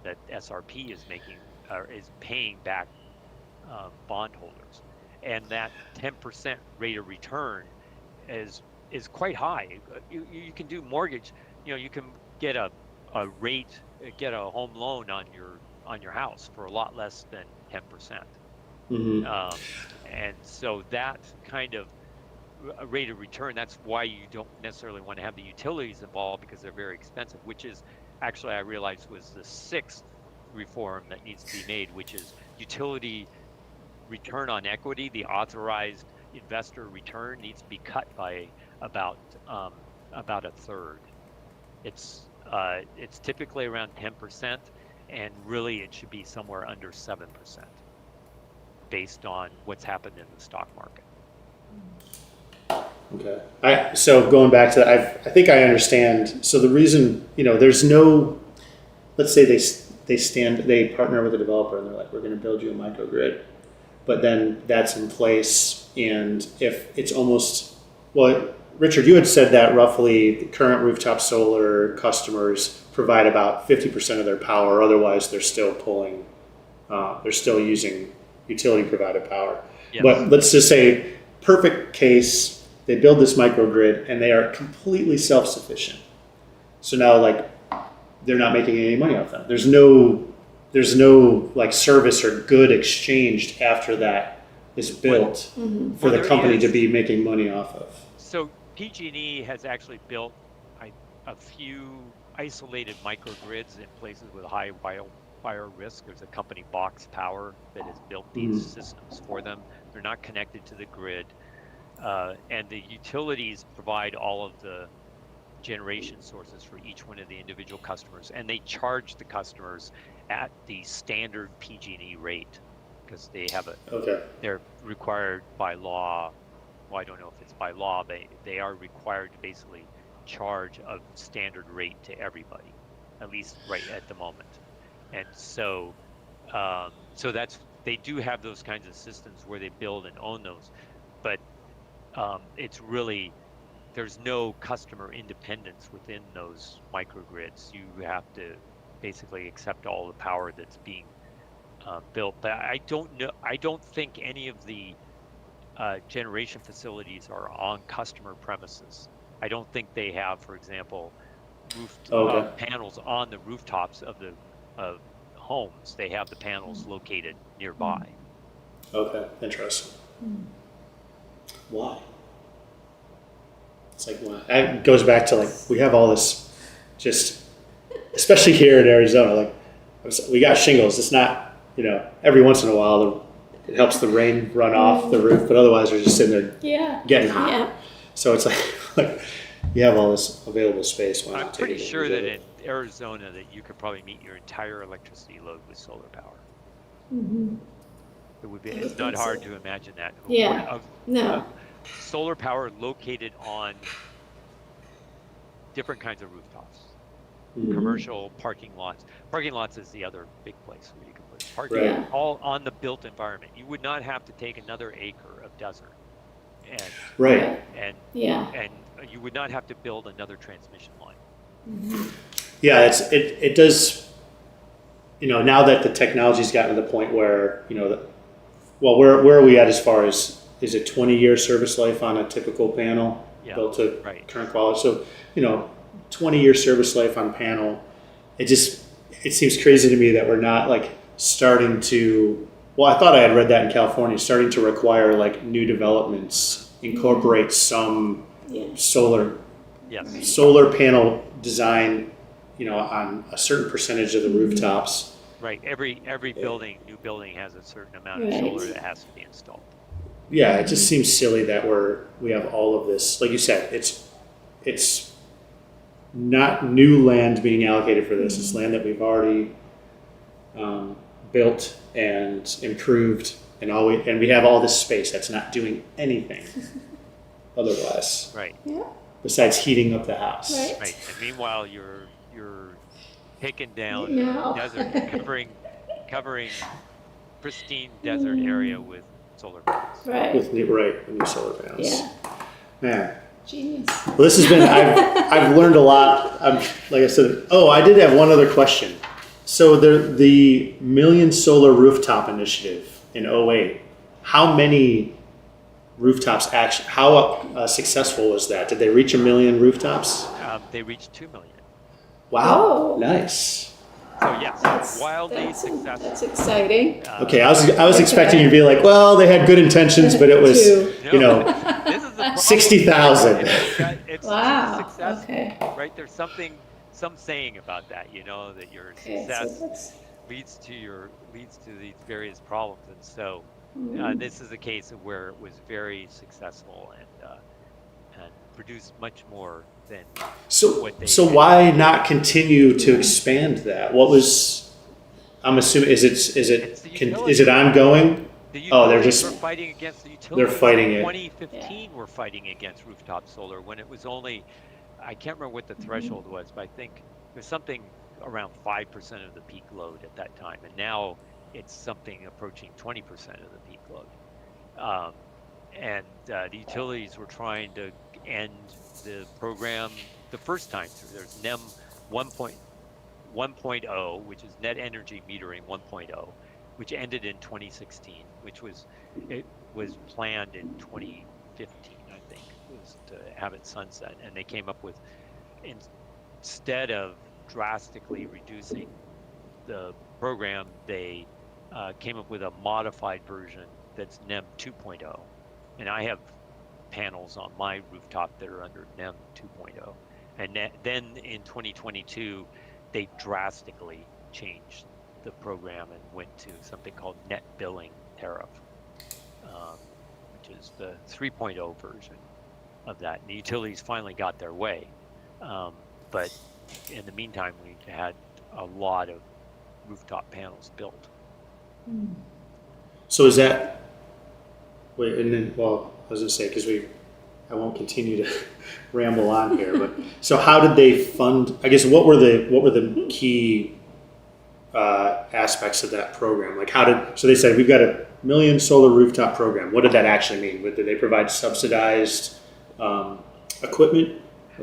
that SRP is making or is paying back bondholders, and that 10% rate of return is quite high. You can do mortgage. You can get get a home loan on your house for a lot less than 10%. And so that kind of a rate of return, that's why you don't necessarily want to have the utilities involved, because they're very expensive, which is actually, I realized, was the sixth reform that needs to be made, which is utility return on equity. The authorized investor return needs to be cut by about a third. It's typically around 10%, and really it should be somewhere under 7% based on what's happened in the stock market. Okay. So going back to that, I think I understand. So the reason, there's no, let's say they partner with a developer and they're like, we're going to build you a microgrid, but then that's in place. And if it's almost, well, Richard, you had said that roughly the current rooftop solar customers provide about 50% of their power. Otherwise, they're still they're still using utility provided power. Yes. But let's just say, perfect case, they build this microgrid and they are completely self-sufficient. So now, they're not making any money off them. There's no like service or good exchanged after that is built for the company to be making money off of. So PG&E has actually built a few isolated microgrids in places with high wildfire risk. There's a company, Box Power, that has built these systems for them. They're not connected to the grid. And the utilities provide all of the generation sources for each one of the individual customers, and they charge the customers at the standard PG&E rate, because they have they're required by law. Well, I don't know if it's by law. They are required to basically charge a standard rate to everybody, at least right at the moment. And so they do have those kinds of systems where they build and own those, but it's really, there's no customer independence within those microgrids. You have to basically accept all the power that's being built. But I don't think any of the generation facilities are on customer premises. I don't think they have, for example, panels on the rooftops of the homes. They have the panels located nearby. Okay, interesting. Why? It's like, why? It goes back to we have all this, just especially here in Arizona. We got shingles. It's not, every once in a while it helps the rain run off the roof, but otherwise they're just sitting there getting hot. Yeah. So it's like you have all this available space. I'm pretty sure that in Arizona that you could probably meet your entire electricity load with solar power. Mm-hmm. It would be. It's not hard to imagine that. Yeah. No. Solar power located on different kinds of rooftops, commercial parking lots. Parking lots is the other big place where you can put parking, all on the built environment. You would not have to take another acre of desert, and you would not have to build another transmission line. Mm-hmm. Yeah, it does. Now that the technology's gotten to the point where where are we at as far as, is it 20-year service life on a typical panel built to current quality? So 20-year service life on panel. It seems crazy to me that we're not starting to. Well, I thought I had read that in California, starting to require new developments incorporate some solar panel design, on a certain percentage of the rooftops. Right. Every new building has a certain amount of solar that has to be installed. Yeah, it just seems silly that we have all of this. Like you said, it's not new land being allocated for this. It's land that we've already built and improved, and we have all this space that's not doing anything otherwise. Right. Yeah. Besides heating up the house. Right. And meanwhile, you're taking down desert, covering pristine desert area with solar panels. Right. with new solar panels. Yeah. Man. Genius. Well, this has been, I've learned a lot. Like I said, I did have one other question. So the Million Solar Rooftop Initiative in '08, how many rooftops actually, how successful was that? Did they reach 1 million rooftops? They reached 2 million. Wow, Oh. nice. So yes, wildly successful. That's exciting. Okay, I was expecting you to be like, well, they had good intentions, but it was, Two. This is the problem. 60,000. It's Wow. success, Okay. right? There's some saying about that, that your Okay. success So that's. leads to these various problems, and so this is a case of where it was very successful and produced much more than what they So had. why not continue to expand that? What was, I'm assuming, is It's the it ongoing? The Oh, they're utilities just, were fighting against the they're utilities. fighting In it. 2015, we're fighting against rooftop solar when it was only, I can't remember what the threshold was, but I think it was something around 5% of the peak load at that time. And now it's something approaching 20% of the peak load. Um, and the utilities were trying to end the program the first time through. There's NEM 1.0, which is net energy metering 1.0, which ended in 2016, it was planned in 2015, I think, was to have it sunset. And they came up with, instead of drastically reducing the program, they came up with a modified version that's NEM 2.0. And I have panels on my rooftop that are under NEM 2.0. And then in 2022, they drastically changed the program and went to something called net billing tariff, which is the 3.0 version of that. And the utilities finally got their way. But in the meantime, we had a lot of rooftop panels built. So is that, wait, and then, well, I was gonna say, because I won't continue to ramble on here, but, so how did they fund, I guess, what were the key aspects of that program? Like so they said, we've got a million solar rooftop program. What did that actually mean? Did they provide subsidized equipment?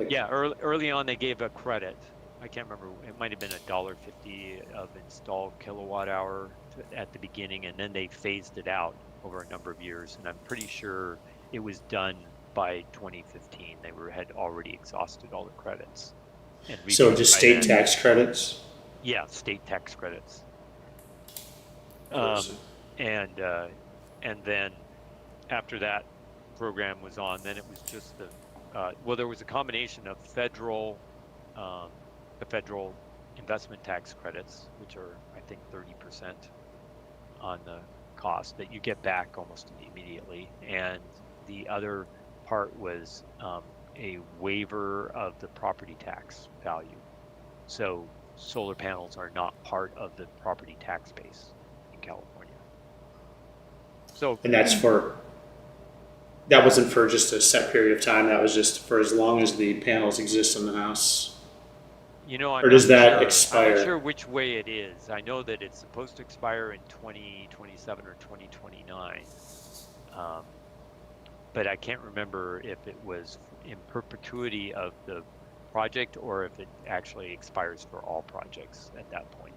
Yeah, early on they gave a credit. I can't remember, it might have been $1.50 of installed kilowatt hour at the beginning, and then they phased it out over a number of years. And I'm pretty sure it was done by 2015. They had already exhausted all the credits. And So just state tax credits? Yeah, state tax credits. And then after that program was on, then it was just there was a combination of the federal investment tax credits, which are, I think, 30% on the cost that you get back almost immediately. And the other part was a waiver of the property tax value. So solar panels are not part of the property tax base in California. So, and that wasn't for just a set period of time. That was just for as long as the panels exist in the house. Or does that expire? I'm not sure which way it is. I know that it's supposed to expire in 2027 or 2029. But I can't remember if it was in perpetuity of the project or if it actually expires for all projects at that point.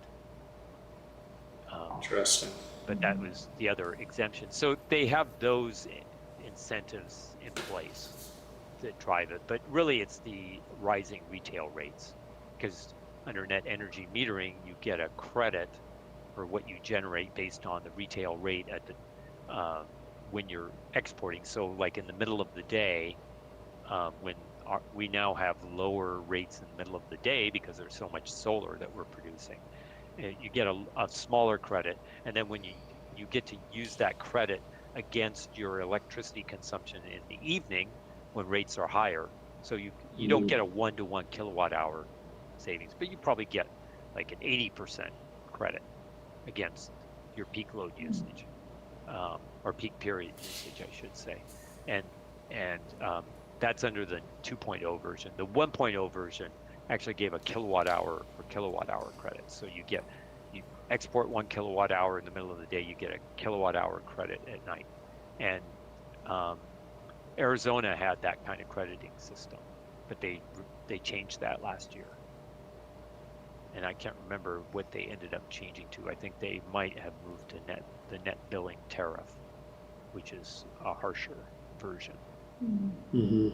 Interesting. But that was the other exemption. So they have those incentives in place to drive it. But really, it's the rising retail rates, because under net energy metering, you get a credit for what you generate based on the retail rate at the when you're exporting. So like in the middle of the day, when we now have lower rates in the middle of the day because there's so much solar that we're producing, you get a smaller credit. And then when you get to use that credit against your electricity consumption in the evening when rates are higher. So you don't get a 1-to-1 kilowatt hour savings, but you probably get like an 80% credit against your peak load usage, or peak period usage, I should say. And that's under the 2.0 version. The 1.0 version actually gave a kilowatt hour for kilowatt hour credit. So you export 1 kilowatt hour in the middle of the day, you get a kilowatt hour credit at night. And Arizona had that kind of crediting system, but they changed that last year. And I can't remember what they ended up changing to. I think they might have moved to the net billing tariff, which is a harsher version. Mm-hmm.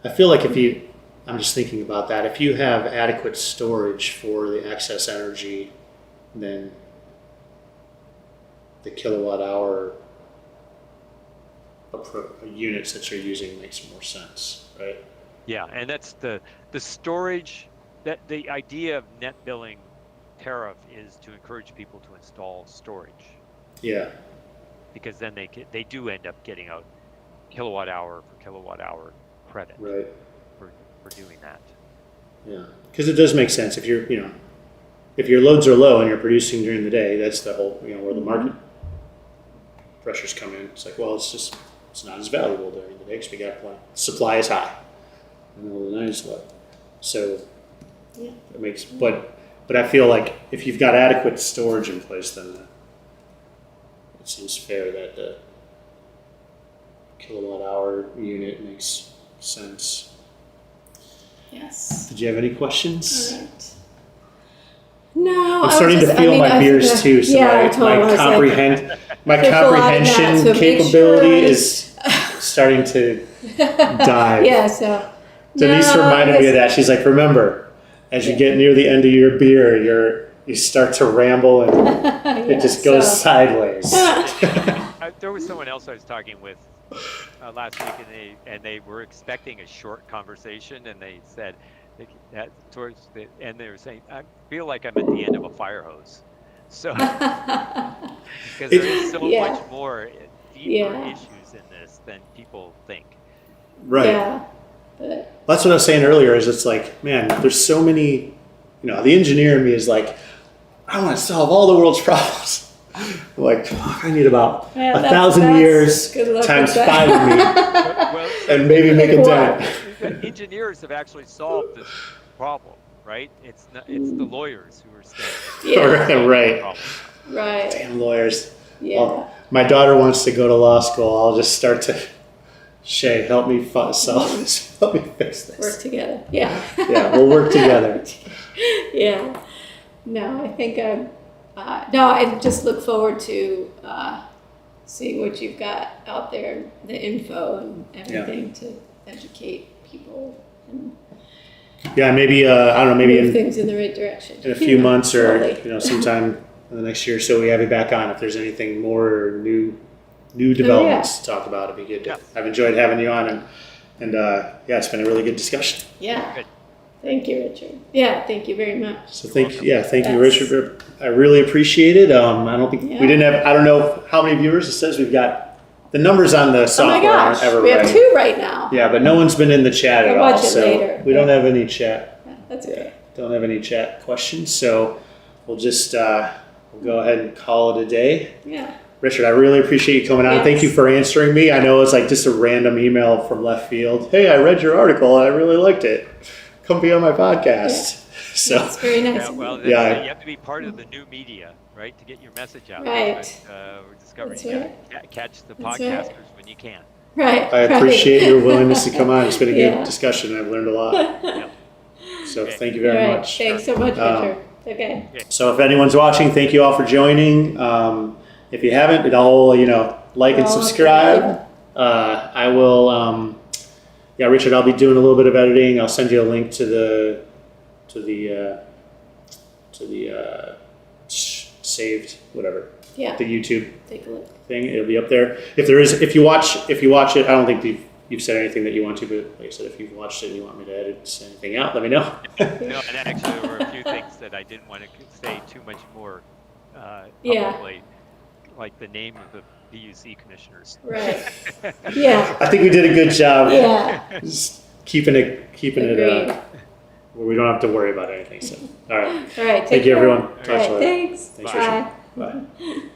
I feel like I'm just thinking about that. If you have adequate storage for the excess energy, then the kilowatt hour units that you're using makes more sense, right? Yeah, and that's the storage. That the idea of net billing tariff is to encourage people to install storage. Yeah. Because then they do end up getting a kilowatt hour for kilowatt hour credit. Right. For doing that. Yeah, because it does make sense if if your loads are low and you're producing during the day. That's the whole where the market pressures come in. It's like, well, it's not as valuable during the day because we got plenty. Supply is high, and the night is low. So Yeah. it makes, but I feel like if you've got adequate storage in place, then it seems fair that the kilowatt hour unit makes sense. Yes. Did you have any questions? All right. No, I'm starting to feel my beers too, so my comprehension capability is starting to dive. Yeah, so. Denise reminded me of that. She's like, remember, as you get near the end of your beer, you start to ramble and it just goes sideways. There was someone else I was talking with last week, and they were expecting a short conversation, and they said that towards the end they were saying, I feel like I'm at the end of a fire hose. So because there is so much more deeper issues in this than people think. Right. Yeah. But that's what I was saying earlier. Is it's like, man, there's so many. The engineer in me is like, I want to solve all the world's problems. Like, I need about 1,000 years times 5 of me, and maybe make a dent. Engineers have actually solved this problem, right? It's the lawyers who are standing. Right. Damn lawyers. Yeah. Well, my daughter wants to go to law school. I'll just start to. Shay, help me solve this. Help me fix this. Work together. Yeah. Yeah, we'll work together. Yeah. No, I think I just look forward to seeing what you've got out there, the info and everything to educate people and maybe I don't know, maybe move things in the right direction. in a few months or slowly. Sometime in the next year or so we have you back on. If there's anything more new developments to talk about, it'd be good. I've enjoyed having you on, and it's been a really good discussion. Yeah. Good. Thank you, Richard. Yeah, thank you very much. So thank you, Richard. I really appreciate it. I don't think we didn't have. I don't know how many viewers. It says we've got the numbers on the software. Oh my gosh, aren't ever we have right. 2 right now. Yeah, but no one's been in the chat at all. Watch it later. We don't have any chat. Yeah, that's okay. Don't have any chat questions, so we'll just we'll go ahead and call it a day. Yeah. Richard, I really appreciate you coming on. Yes. Thank you for answering me. I know it's like just a random email from left field. Hey, I read your article. I really liked it. Come be on my podcast. Yeah. So that's very nice. You have to be part of the new media, right, to get your message out. Right. We're discovering catch the That's podcasters when you can. Right. I appreciate your willingness to come on. It's been a good discussion. I've learned a lot. So thank you very much. Thanks so much, Richard. Okay. So if anyone's watching, thank you all for joining. If you haven't, like and subscribe. I will. Richard, I'll be doing a little bit of editing. I'll send you a link to the saved whatever. Yeah. The YouTube Take a look. thing. It'll be up there. If you watch it, I don't think you've said anything that you want to, but like I said, if you've watched it and you want me to edit anything out, let me know. No, and actually there were a few things that I didn't want to say too much more publicly, like the name of the PUC commissioners. Right. Yeah. I think we did a good job. Yeah. Just keeping it where we don't have to worry about anything. So, all right. All right. Thank you, everyone. All right. Thanks. Thanks, Bye. Richard. Bye.